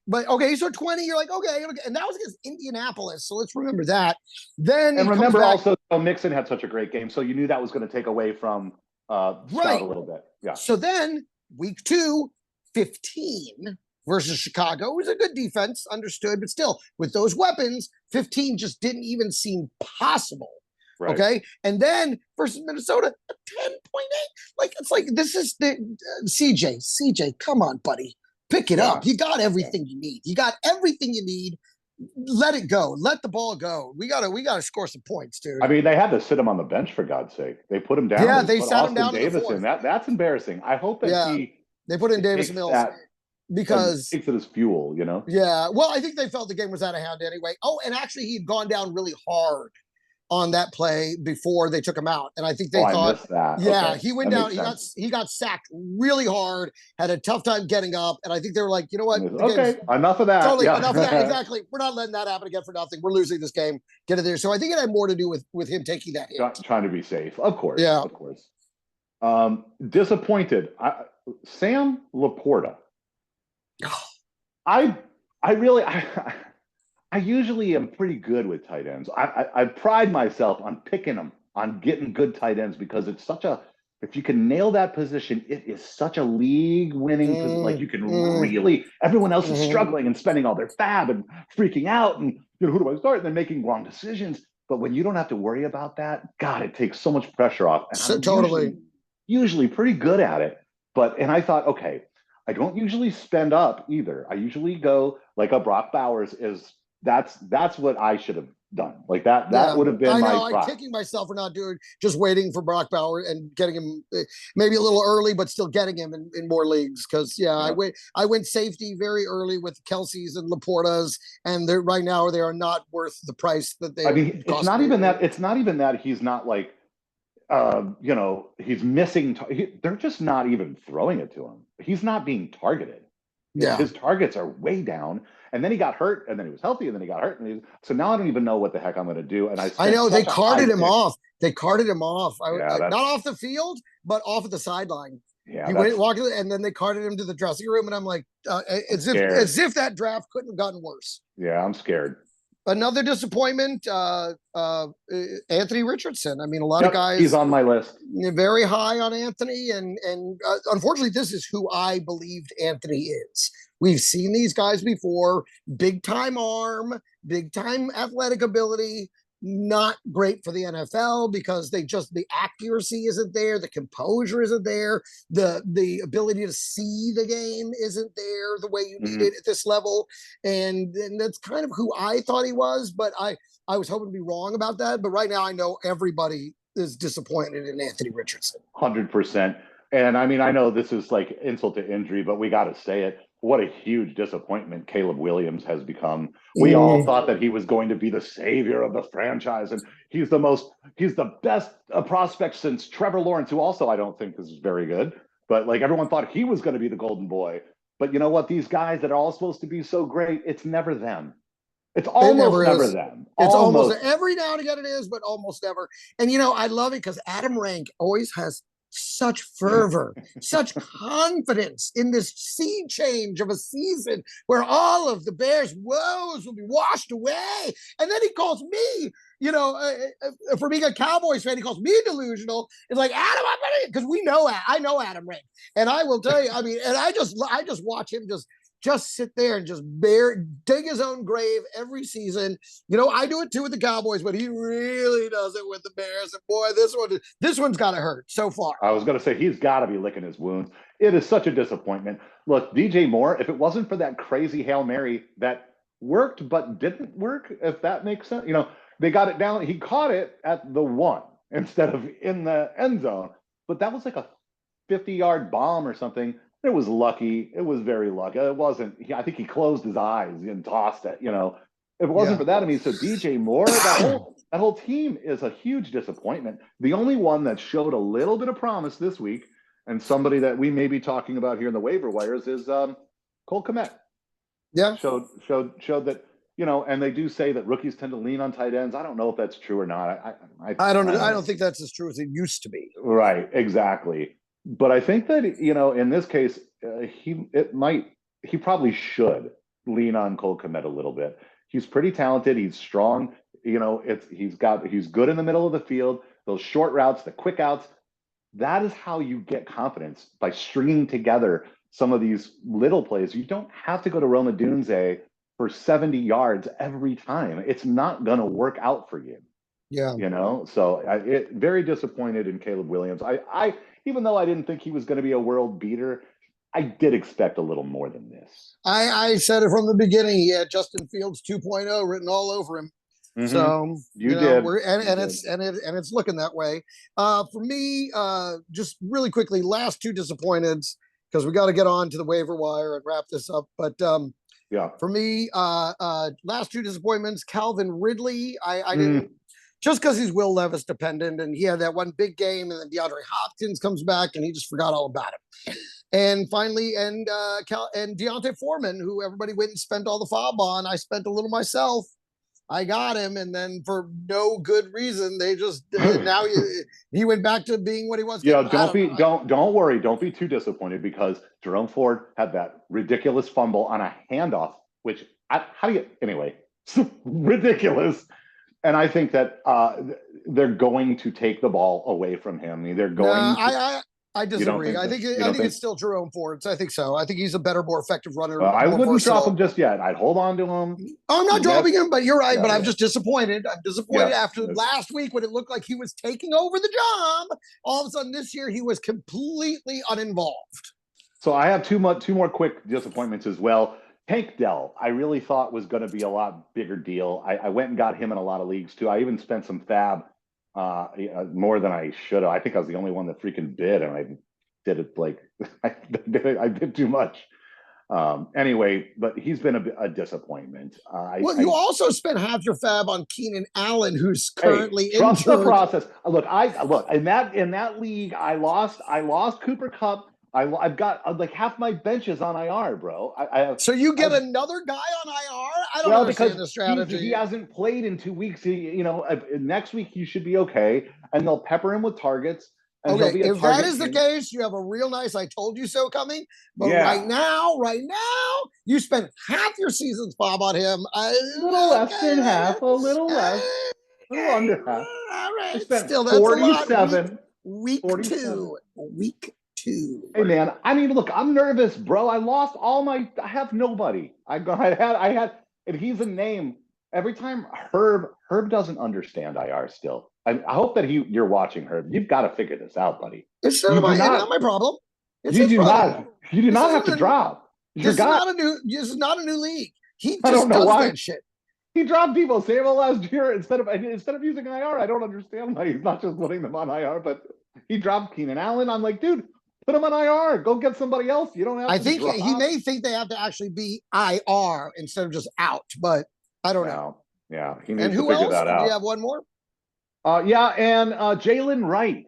But okay, so 20, you're like, okay, and that was against Indianapolis. So let's remember that. Then remember also Mixon had such a great game, so you knew that was going to take away from Stroud a little bit. Yeah. So then week 2, 15 versus Chicago. It was a good defense, understood, but still, with those weapons, 15 just didn't even seem possible. Right. Okay, and then versus Minnesota, 10.8. It's like this is the CJ. Come on, buddy, pick it up. You got everything you need. Let it go. Let the ball go. We gotta score some points, dude. I mean, they had to sit him on the bench for God's sake. They put him down. Yeah, they sat him down. Davison. That's embarrassing. I hope that they put in Davis Mills. Because takes it as fuel, Yeah. Well, I think they felt the game was out of hand anyway. Oh, and actually he'd gone down really hard on that play before they took him out. And I think they thought, I missed that. Yeah, okay. He went down. He got sacked really hard, had a tough time getting up. And I think they were like, you know what? Okay, enough of that. Totally, enough of that. Exactly. We're not letting that happen again for nothing. We're losing this game. Get it there. So I think it had more to do with him taking that hit. Trying to be safe. Of course. Yeah. Of course. Disappointed. Sam Laporta. I usually am pretty good with tight ends. I pride myself on picking them, on getting good tight ends because it's if you can nail that position, it is such a league-winning position. Like you can really, everyone else is struggling and spending all their fab and freaking out and who do I start? And then making wrong decisions. But when you don't have to worry about that, God, it takes so much pressure off. And I'm totally. Usually pretty good at it. and I thought, okay, I don't usually spend up either. I usually go like a Brock Bowers is that's what I should have done. Like that Yeah, would have been I my know. I'm spot. kicking myself for not doing just waiting for Brock Bauer and getting him maybe a little early, but still getting him in more leagues. Because yeah, Yeah. I went safety very early with Kelsey's and Laportas, and they're right now they are not worth the price that I they mean, it's cost not me. even that. It's not even that he's not like, he's missing. They're just not even throwing it to him. He's not being targeted. Yeah, His targets are way down. And then he got hurt, and then he was healthy, and then he got hurt, so now I don't even know what the heck I'm going to do. And I I spent know they such a high carted him pick. off. They carted him off. Yeah, Not that's off the field, but off at the sideline. yeah, He went that's walking, and then they carted him to the dressing room, and I'm like, I'm scared. as if that draft couldn't have gotten worse. Yeah, I'm scared. Another disappointment, Anthony Richardson. I mean, a lot of Yep, he's guys on my list. very high on Anthony, and unfortunately, this is who I believed Anthony is. We've seen these guys before: big time arm, big time athletic ability. Not great for the NFL because the accuracy isn't there, the composure isn't there, the ability to see the game isn't there the way you need Mhm. it at this level, and that's kind of who I thought he was. But I was hoping to be wrong about that. But right now, I know everybody is disappointed in Anthony Richardson. 100%. And I mean, I know this is like insult to injury, but we got to say it. What a huge disappointment Caleb Williams has become. We all thought that he was going to be the savior of the franchise, and he's the best prospect since Trevor Lawrence, who also I don't think is very good. But like everyone thought he was going to be the golden boy. But you know what? These guys that are all supposed to be so great, it's never them. It's It almost never never is. them. It's almost Almost. every now and again it is, but almost never. And I love it because Adam Rank always has such fervor, such confidence in this sea change of a season where all of the Bears' woes will be washed away. And then he calls me, for being a Cowboys fan, he calls me delusional. It's like Adam, because I know Adam Rank, and I will tell you, I mean, and I just watch him just sit there and just dig his own grave every season. I do it too with the Cowboys, but he really does it with the Bears. And boy, this one's got to hurt so far. I was going to say he's got to be licking his wounds. It is such a disappointment. Look, DJ Moore, if it wasn't for that crazy Hail Mary that worked but didn't work, if that makes sense, they got it down. He caught it at the one instead of in the end zone. But that was like a 50-yard bomb or something. It was lucky. It was very lucky. It wasn't. I think he closed his eyes and tossed it. If it wasn't for that, I mean, so DJ Moore, that whole team is a huge disappointment. The only one that showed a little bit of promise this week, and somebody that we may be talking about here in the waiver wires, is Cole Kmet. Yeah, Showed that and they do say that rookies tend to lean on tight ends. I don't know if that's true or not. I don't think that's as true as it used to be. Right, exactly. But I think that in this case, he probably should lean on Cole Kmet a little bit. He's pretty talented. He's strong. He's good in the middle of the field. Those short routes, the quick outs. That is how you get confidence, by stringing together some of these little plays. You don't have to go to Roma Dunze for 70 yards every time. It's not going to work out for you. Yeah. So very disappointed in Caleb Williams. I even though I didn't think he was going to be a world beater, I did expect a little more than this. I said it from the beginning. He had Justin Fields 2.0 written all over him. Mm-hmm. So you did, it's looking that way. For me, just really quickly, last two disappointed, because we got to get on to the waiver wire and wrap this up. But yeah, for me, last two disappointments, Calvin Ridley. I didn't. Just because he's Will Levis dependent, and he had that one big game, and then DeAndre Hopkins comes back, and he just forgot all about him. And finally, and Deontay Foreman, who everybody went and spent all the fob on, I spent a little myself. I got him, and then for no good reason, they just now he went back to being what he was. Don't worry, don't be too disappointed, because Jerome Ford had that ridiculous fumble on a handoff, which ridiculous. And I think that they're going to take the ball away from him. They're going. I You don't disagree. think I so? think You I don't think think? it's still Jerome Ford's. I think so. I think he's a better, more effective runner, I more wouldn't drop him versatile. just yet. I'd hold on to him. I'm not Yes. dropping him, but you're right. Yeah. But I'm Yeah. just disappointed. I'm disappointed Yeah. after last week when it looked like he was taking over the job. All of a sudden this year he was completely uninvolved. So I have two more quick disappointments as well. Tank Dell, I really thought was going to be a lot bigger deal. I went and got him in a lot of leagues too. I even spent some fab, more than I should have. I think I was the only one that freaking bid, and I did it like I did too much. Anyway, but he's been a disappointment. Well, you also spent half your fab on Keenan Allen, who's currently trust the injured. process. Look in that league. I lost Cooper Kupp. I've got like half my benches on IR, bro. I have. So you get another guy on IR? I don't understand because the strategy. he hasn't played in 2 weeks. Next week he should be okay, and they'll pepper him with targets. And okay, if that is the case, you have a real nice "I told you so" coming. But right now, you spent half your season's fob on him. A little less than half, a little less, a little under half. All right, I spent still that's 47. A lot. Week 47. Week 2. Hey man, I mean, look, I'm nervous, bro. I lost all my. I have nobody. I had, and he's a name. Every time Herb doesn't understand IR still. I hope that you're watching, Herb. You've got to figure this out, buddy. It's not my problem. It's you do problem. You do not have to drop. This is not a new league. He just does why. That shit. He dropped people. Samuel last year instead of using IR. I don't understand why he's not just putting them on IR, but he dropped Keenan Allen. I'm like, dude, put him on IR. Go get somebody else. You don't have. I think he may think they have to actually be IR instead of just out, but I don't know. Yeah, he needs to figure that out. Do you have one more? Yeah, and Jalen Wright.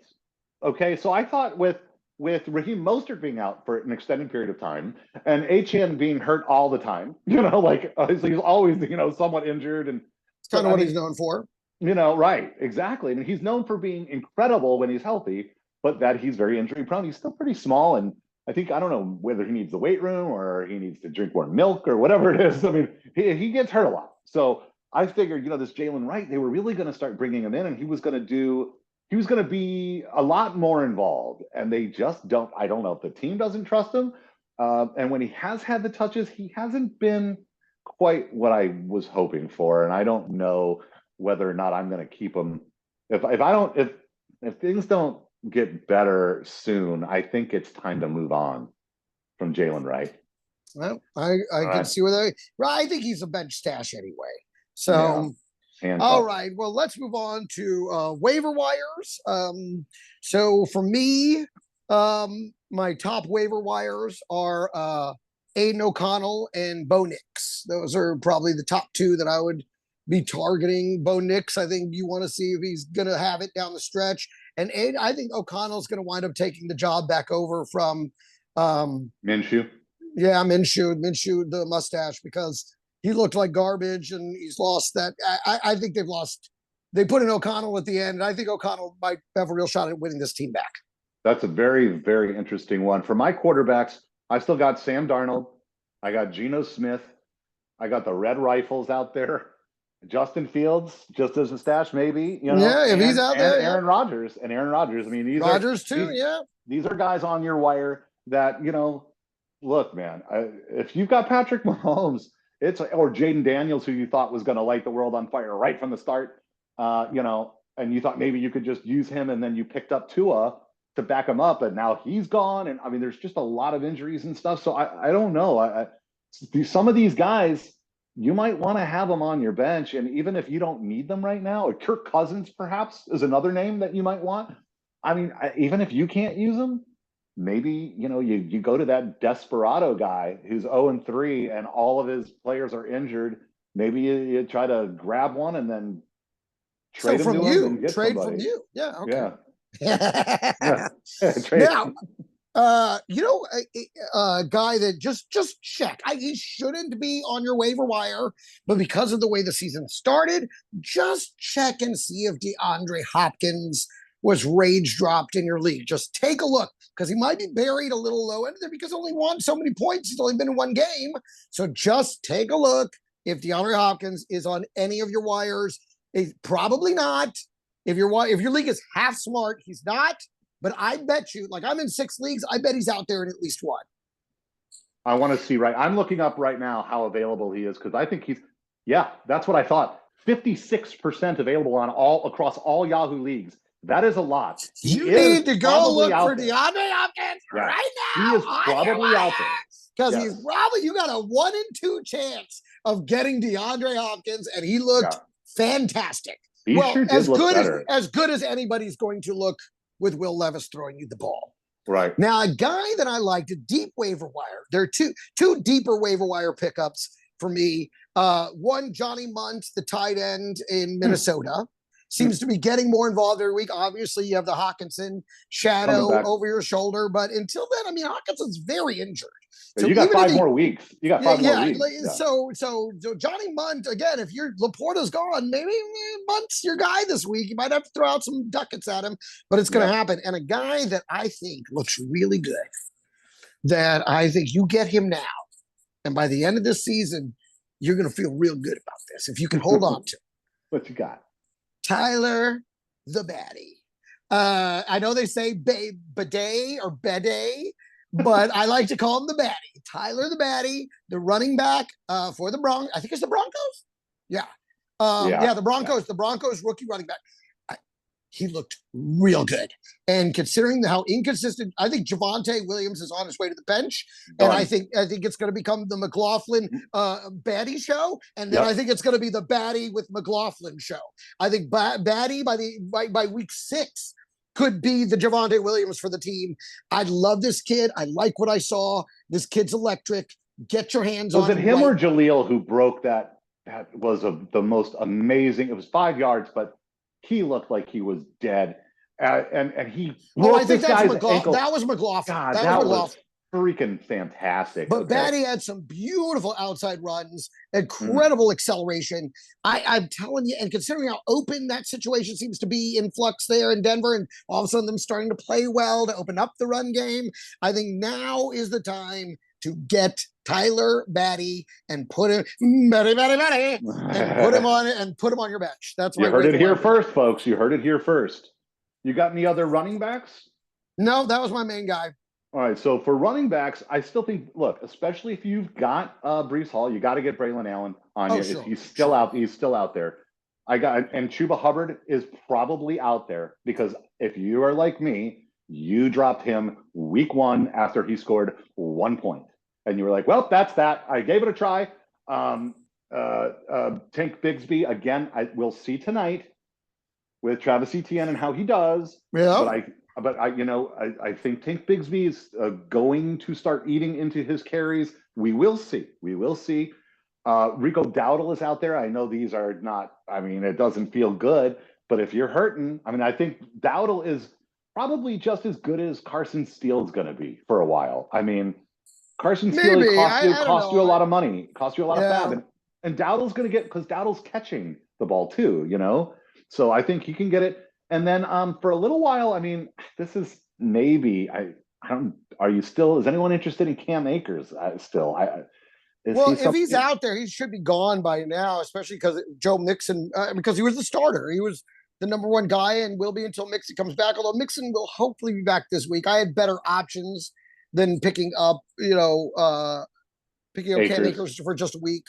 Okay, so I thought with Raheem Mostert being out for an extended period of time and HN being hurt all the time, like he's always somewhat injured, and it's kind of what he's known for. Right? Exactly. I mean, he's known for being incredible when he's healthy, but that he's very injury prone. He's still pretty small, and I don't know whether he needs the weight room or he needs to drink more milk or whatever it is. I mean, he gets hurt a lot, so. I figured, this Jalen Wright, they were really going to start bringing him in, and he was going to be a lot more involved. And they just don't. I don't know if the team doesn't trust him. And when he has had the touches, he hasn't been quite what I was hoping for. And I don't know whether or not I'm going to keep him. If things don't get better soon, I think it's time to move on from Jalen Wright. Well, I can see where I think he's a bench stash anyway. So, all right. Well, let's move on to waiver wires. So for me, my top waiver wires are Aiden O'Connell and Bo Nix. Those are probably the top two that I would be targeting. Bo Nix, I think you want to see if he's going to have it down the stretch. And Aiden, I think O'Connell's going to wind up taking the job back over from Minshew. Yeah, Minshew, the mustache, because he looked like garbage, and he's lost that. I think they put in O'Connell at the end, and I think O'Connell might have a real shot at winning this team back. That's a very, very interesting one. For my quarterbacks, I still got Sam Darnold. I got Geno Smith. I got the Red Rifles out there. Justin Fields, just as a stash, maybe. Yeah, if he's out there. Aaron Rodgers. I mean, these are guys on your wire that, look, man, if you've got Patrick Mahomes, or Jaden Daniels, who you thought was going to light the world on fire right from the start, and you thought maybe you could just use him, and then you picked up Tua to back him up, and now he's gone. And I mean, there's just a lot of injuries and stuff. So I don't know. Some of these guys, you might want to have them on your bench, and even if you don't need them right now, or Kirk Cousins perhaps is another name that you might want. I mean, even if you can't use them, maybe you go to that desperado guy who's 0-3 and all of his players are injured. Maybe you try to grab one and then trade him to him and get trade somebody. From you. Yeah. Okay. Yeah. Now, a guy that just check. He shouldn't be on your waiver wire, but because of the way the season started, just check and see if DeAndre Hopkins was rage dropped in your league. Just take a look, because he might be buried a little low end there because he only won so many points. He's only been in one game. So just take a look if DeAndre Hopkins is on any of your wires. He's probably not. If your league is half smart, he's not. but I bet you, like I'm in 6 leagues, I bet he's out there in at least one. I want to see I'm looking up right now how available he is because I think yeah, that's what I thought. 56% available on across all Yahoo leagues. That is a lot. You need to go look for there. DeAndre Hopkins right now. He is probably out there. Because he's probably, you got a 1 in 2 chance of getting DeAndre Hopkins, and he looked fantastic. He sure did look better. As good as anybody's going to look with Will Levis throwing you the ball. Right. Now, a guy that I liked, a deep waiver wire. There are two deeper waiver wire pickups for me. One, Johnny Munt, the tight end in Minnesota, seems to be getting more involved every week. Obviously, you have the Hawkinson shadow over your shoulder, but until then, I mean, Hawkinson's very injured. So you got 5 more weeks. You got 5 more weeks. So Johnny Munt, again, if your Laporta's gone, maybe Munt's your guy this week. You might have to throw out some ducats at him, but it's going to happen. And a guy that I think looks really good, that I think you get him now, and by the end of this season, you're going to feel real good about this if you can hold on to him. What you got? Tyler the Baddie. I know they say bidet or bidet, but I like to call him the Baddie. Tyler the Baddie, the running back for the Broncos. I think it's the Broncos. Yeah. The Broncos. The Broncos rookie running back. He looked real good. And considering how inconsistent, I think Javonte Williams is on his way to the bench. And I think it's going to become the McLaughlin Baddie show. And then I think it's going to be the Baddie with McLaughlin show. I think Baddie by week 6 could be the Javonte Williams for the team. I love this kid. I like what I saw. This kid's electric. Get your hands on him. Was it him or Jaleel who broke that? That was the most amazing. It was 5 yards, but he looked like he was dead. And he I think that's McLaughlin. That was McLaughlin. God, that was freaking fantastic. But Baddie had some beautiful outside runs, incredible acceleration. I'm telling you, and considering how open that situation seems to be in flux there in Denver, and all of a sudden them starting to play well to open up the run game, I think now is the time to get Tyler Baddie and put him Baddie, and put him on your bench. That's what you heard it here first, folks. You heard it here first. You got any other running backs? No, that was my main guy. All right, so for running backs, I still think, look, especially if you've got Breece Hall, you got to get Braylon Allen on you. Sure, he's still out. He's still out there. And Chuba Hubbard is probably out there because if you are like me, you dropped him week 1 after he scored 1 point. And you were like, well, that's that. I gave it a try. Tank Bigsby, again, we'll see tonight with Travis Etienne and how he does. Yeah. But I think Tank Bigsby is going to start eating into his carries. We will see. Rico Dowdle is out there. I know these are not, it doesn't feel good, but if you're hurting, I think Dowdle is probably just as good as Carson Steele is going to be for a while. Carson Steele cost you a lot of money, cost you a lot of fab. And Dowdle's going to get, because Dowdle's catching the ball too, So I think he can get it. And then for a little while, this is maybe, is anyone interested in Cam Akers still? If he's out there, he should be gone by now, especially because Joe Mixon, because he was the starter. He was the number 1 guy and will be until Mixon comes back, although Mixon will hopefully be back this week. I had better options than picking up, Cam Akers for just a week,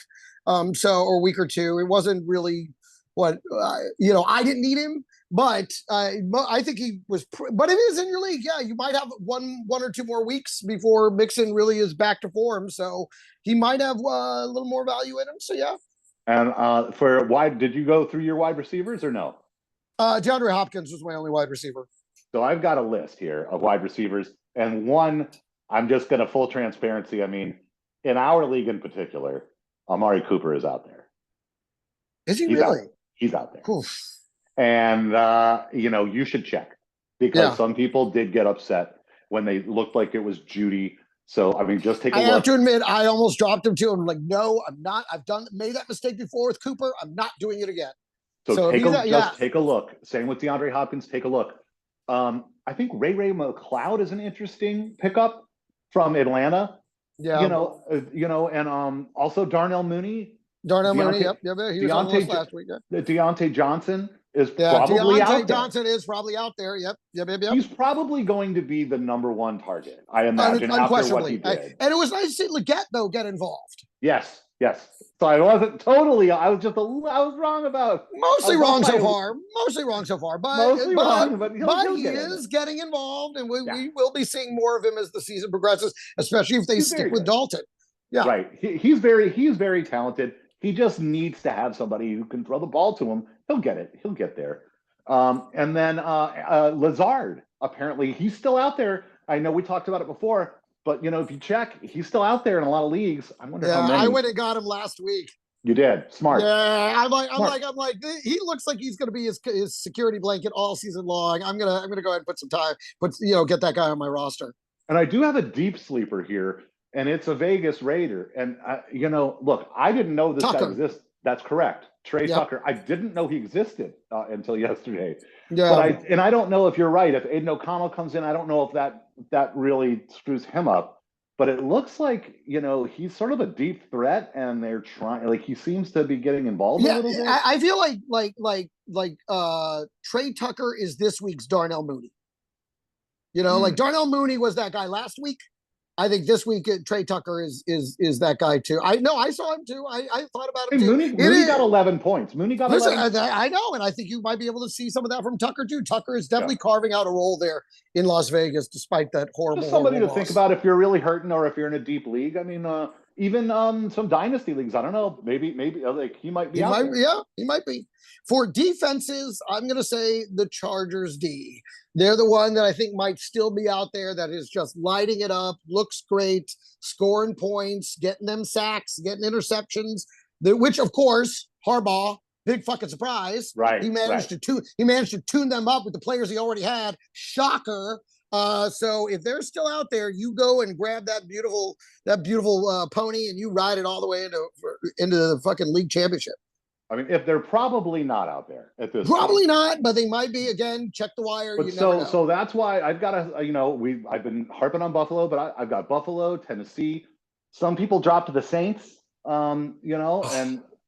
or a week or two. It wasn't really what, I didn't need him. But I think he was. But if he's in your league, you might have one or two more weeks before Mixon really is back to form. So he might have a little more value in him. So yeah. And for wide, did you go through your wide receivers or no? DeAndre Hopkins was my only wide receiver. So I've got a list here of wide receivers, and one, I'm just going to full transparency. In our league in particular, Amari Cooper is out there. Is he really? He's out there. Oof. And, you should check because some people did get upset when they looked like it was Judy. So, just take a look. I have to admit, I almost dropped him too. I'm like, no, I'm not. I've made that mistake before with Cooper. I'm not doing it again. So take a look. Same with DeAndre Hopkins. Take a look. I think Ray McLeod is an interesting pickup from Atlanta. Yeah. And also Darnell Mooney. Mooney, yep. He was on the list last week. Deontay Johnson. is Yeah, probably Deontay out there. Johnson is probably out there. Yep, yep, yep, yep. He's probably going to be the number one target, I imagine, after what he Unquestionably. did. And it was nice to see Leggett, though, get involved. Yes, yes. So I wasn't totally. I was just. I was wrong about. I Mostly was off wrong by so far. Mostly wrong so far. But mostly but wrong, but but he'll he get in is there. getting involved, and we, Yeah, we will be seeing more of him as the season progresses, especially if they he's stick very with good. Dalton. Yeah. Right. He's very talented. He just needs to have somebody who can throw the ball to him. He'll get it. He'll get there. And then Lazard, apparently he's still out there. I know we talked about it before, but if you check, he's still out there in a lot of leagues. I wonder Yeah, how I many. went and got him last week. You did. Smart. Yeah, Smart. I'm like. He looks like he's going to be his security blanket all season long. I'm gonna go ahead and put some time, get that guy on my roster. And I do have a deep sleeper here, and it's a Vegas Raider. And look, I didn't know this guy Tucker. exists. That's correct, Trey Yep. Tucker. I didn't know he existed until yesterday. Yeah. But I don't know if you're right. If Aiden O'Connell comes in, I don't know if that really screws him up. But it looks like he's sort of a deep threat, and they're trying. Like he seems to be getting involved a Yeah, little bit. I feel like Trey Tucker is this week's Darnell Mooney. Like Darnell Mooney was that guy last week. I think this week Trey Tucker is that guy too. I know I saw him too. I thought about him Hey, too. Mooney got 11 points. Mooney got Listen, 11. I know, and I think you might be able to see some of that from Tucker too. Tucker is definitely Yeah. carving out a role there in Las Vegas, despite that horrible. Just somebody horrible to loss. think about if you're really hurting or if you're in a deep league. I mean, even some dynasty leagues. I don't know. Maybe like he might be out there. Yeah, he might be. For defenses, I'm going to say the Chargers D. They're the one that I think might still be out there that is just lighting it up, looks great, scoring points, getting them sacks, getting interceptions, which of course, Harbaugh, big fucking surprise. Right. He managed to tune them up with the players he already had. Shocker. So if they're still out there, you go and grab that beautiful pony and you ride it all the way into the fucking league championship. I mean, if they're probably not out there at this Probably point. not, but they might be. Again, check the wire. But so that's why I've got I've been harping on Buffalo, but I've got Buffalo, Tennessee. Some people dropped the Saints, and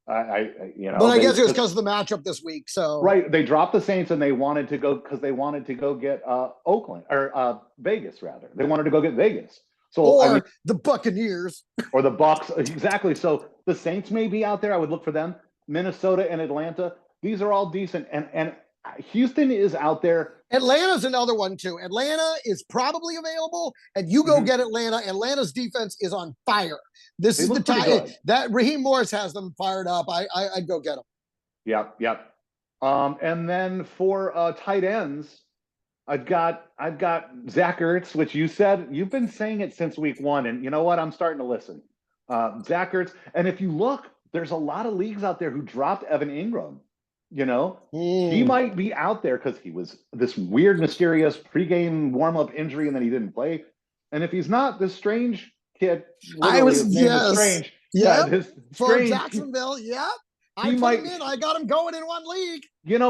But I guess it was because of the matchup this week. So right, they dropped the Saints and they wanted to go because they wanted to go get Oakland or Vegas rather. They wanted to go get Vegas. So the Buccaneers or the Bucks exactly. So the Saints may be out there. I would look for them. Minnesota and Atlanta. These are all decent, and Houston is out there. Atlanta's another one too. Atlanta is probably available, and you go get Atlanta. Atlanta's defense is on fire. This is the time that Raheem Morris has them fired up. I'd go get them. Yep. And then for tight ends, I've got Zach Ertz, which you said you've been saying it since week one, and you know what? I'm starting to listen. Zach Ertz, and if you look, there's a lot of leagues out there who dropped Evan Ingram. He might be out there because he was this weird, mysterious pregame warm-up injury, and then he didn't play. And if he's not, this strange kid, strange. Yeah, for Jacksonville. Yeah, I put him in. I got him going in one league.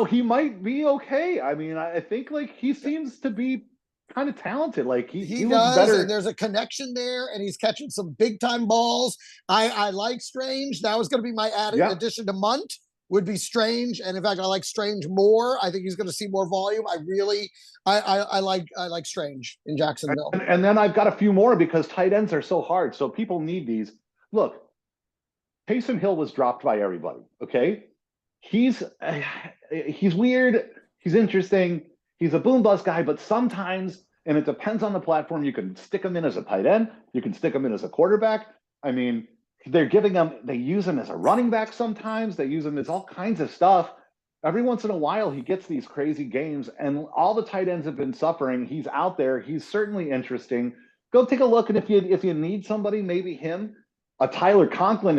He might be okay. I mean, I think like he seems to be kind of talented. Like he does, better. And there's a connection there, and he's catching some big time balls. I like Strange. That was going to be my addition to Munt. Would be Strange, and in fact, I like Strange more. I think he's going to see more volume. I like Strange in Jacksonville. And then I've got a few more because tight ends are so hard, so people need these. Look, Taysom Hill was dropped by everybody. Okay, he's weird. He's interesting. He's a boom bust guy, but sometimes, and it depends on the platform, you can stick him in as a tight end. You can stick him in as a quarterback. I mean. They use him as a running back sometimes. They use him as all kinds of stuff. Every once in a while, he gets these crazy games, and all the tight ends have been suffering. He's out there. He's certainly interesting. Go take a look, and if you need somebody, maybe him. Tyler Conklin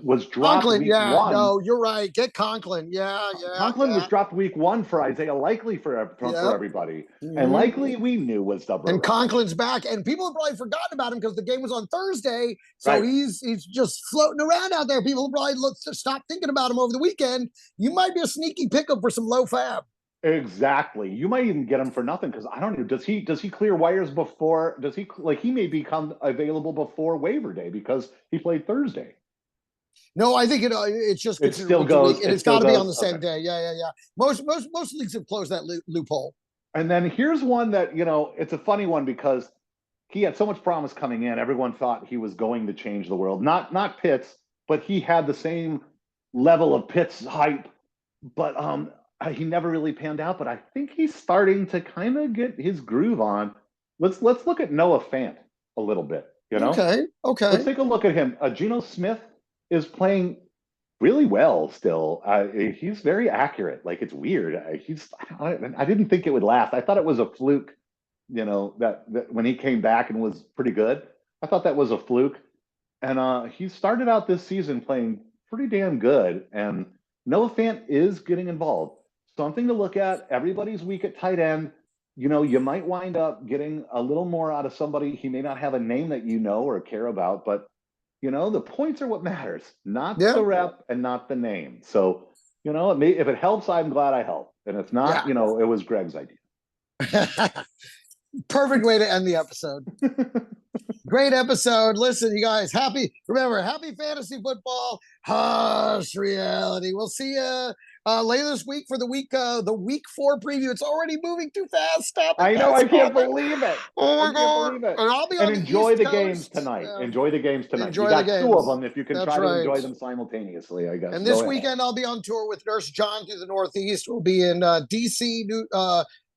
was dropped week one. No, you're right. Get Conklin. Yeah. Conklin was dropped week one for Isaiah Likely for everybody. And Likely we knew was the And Conklin's back, and people have probably forgotten about him because the game was on Thursday. So he's just floating around out there. People probably stop thinking about him over the weekend. You might be a sneaky pickup for some low fab. Exactly. You might even get him for nothing because I don't know. Does he clear wires before? He may become available before waiver day because he played Thursday? No, I think it's just It considered still week to week, goes. and It it's got still to be on goes. the Okay. same day. Yeah, yeah, yeah. Most leagues have closed that loophole. And then here's one that, it's a funny one because he had so much promise coming in. Everyone thought he was going to change the world. Not Pitts, but he had the same level of Pitts hype. But he never really panned out. But I think he's starting to kind of get his groove on. Let's look at Noah Fant a little bit. Okay, Let's okay. take a look at him. Geno Smith is playing really well still. He's very accurate. Like it's weird. I didn't think it would last. I thought it was a fluke. That when he came back and was pretty good, I thought that was a fluke. And he started out this season playing pretty damn good. And Noah Fant is getting involved. Something to look at. Everybody's weak at tight end. You might wind up getting a little more out of somebody. He may not have a name that you know or care about, but the points are what matters, not Yeah, the rep and not the name. So, if it helps, I'm glad I helped. And if not, yeah. it was Greg's idea. Perfect way to end the episode. Great episode. Listen, you guys, happy fantasy football, hush reality. We'll see you later this week for the week 4 preview. It's already moving too fast. Stop it, I know. guys. I can't Stop it. believe it. Oh I my can't God. believe it. And I'll be And on the enjoy East the games Coast. tonight. Enjoy the games tonight. You Enjoy the got two of games. them if you can That's try to right. enjoy them simultaneously, I guess. And this Go ahead. weekend, I'll be on tour with Nurse John through the Northeast. We'll be in DC,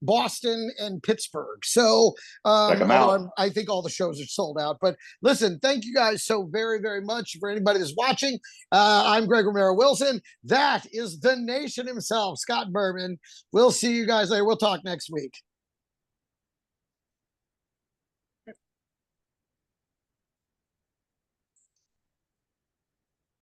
Boston, and Pittsburgh. So, Check them although out. I think all the shows are sold out. But listen, thank you guys so very, very much for anybody that's watching. I'm Greg Romero Wilson. That is the nation himself, Scott Berman. We'll see you guys later. We'll talk next week.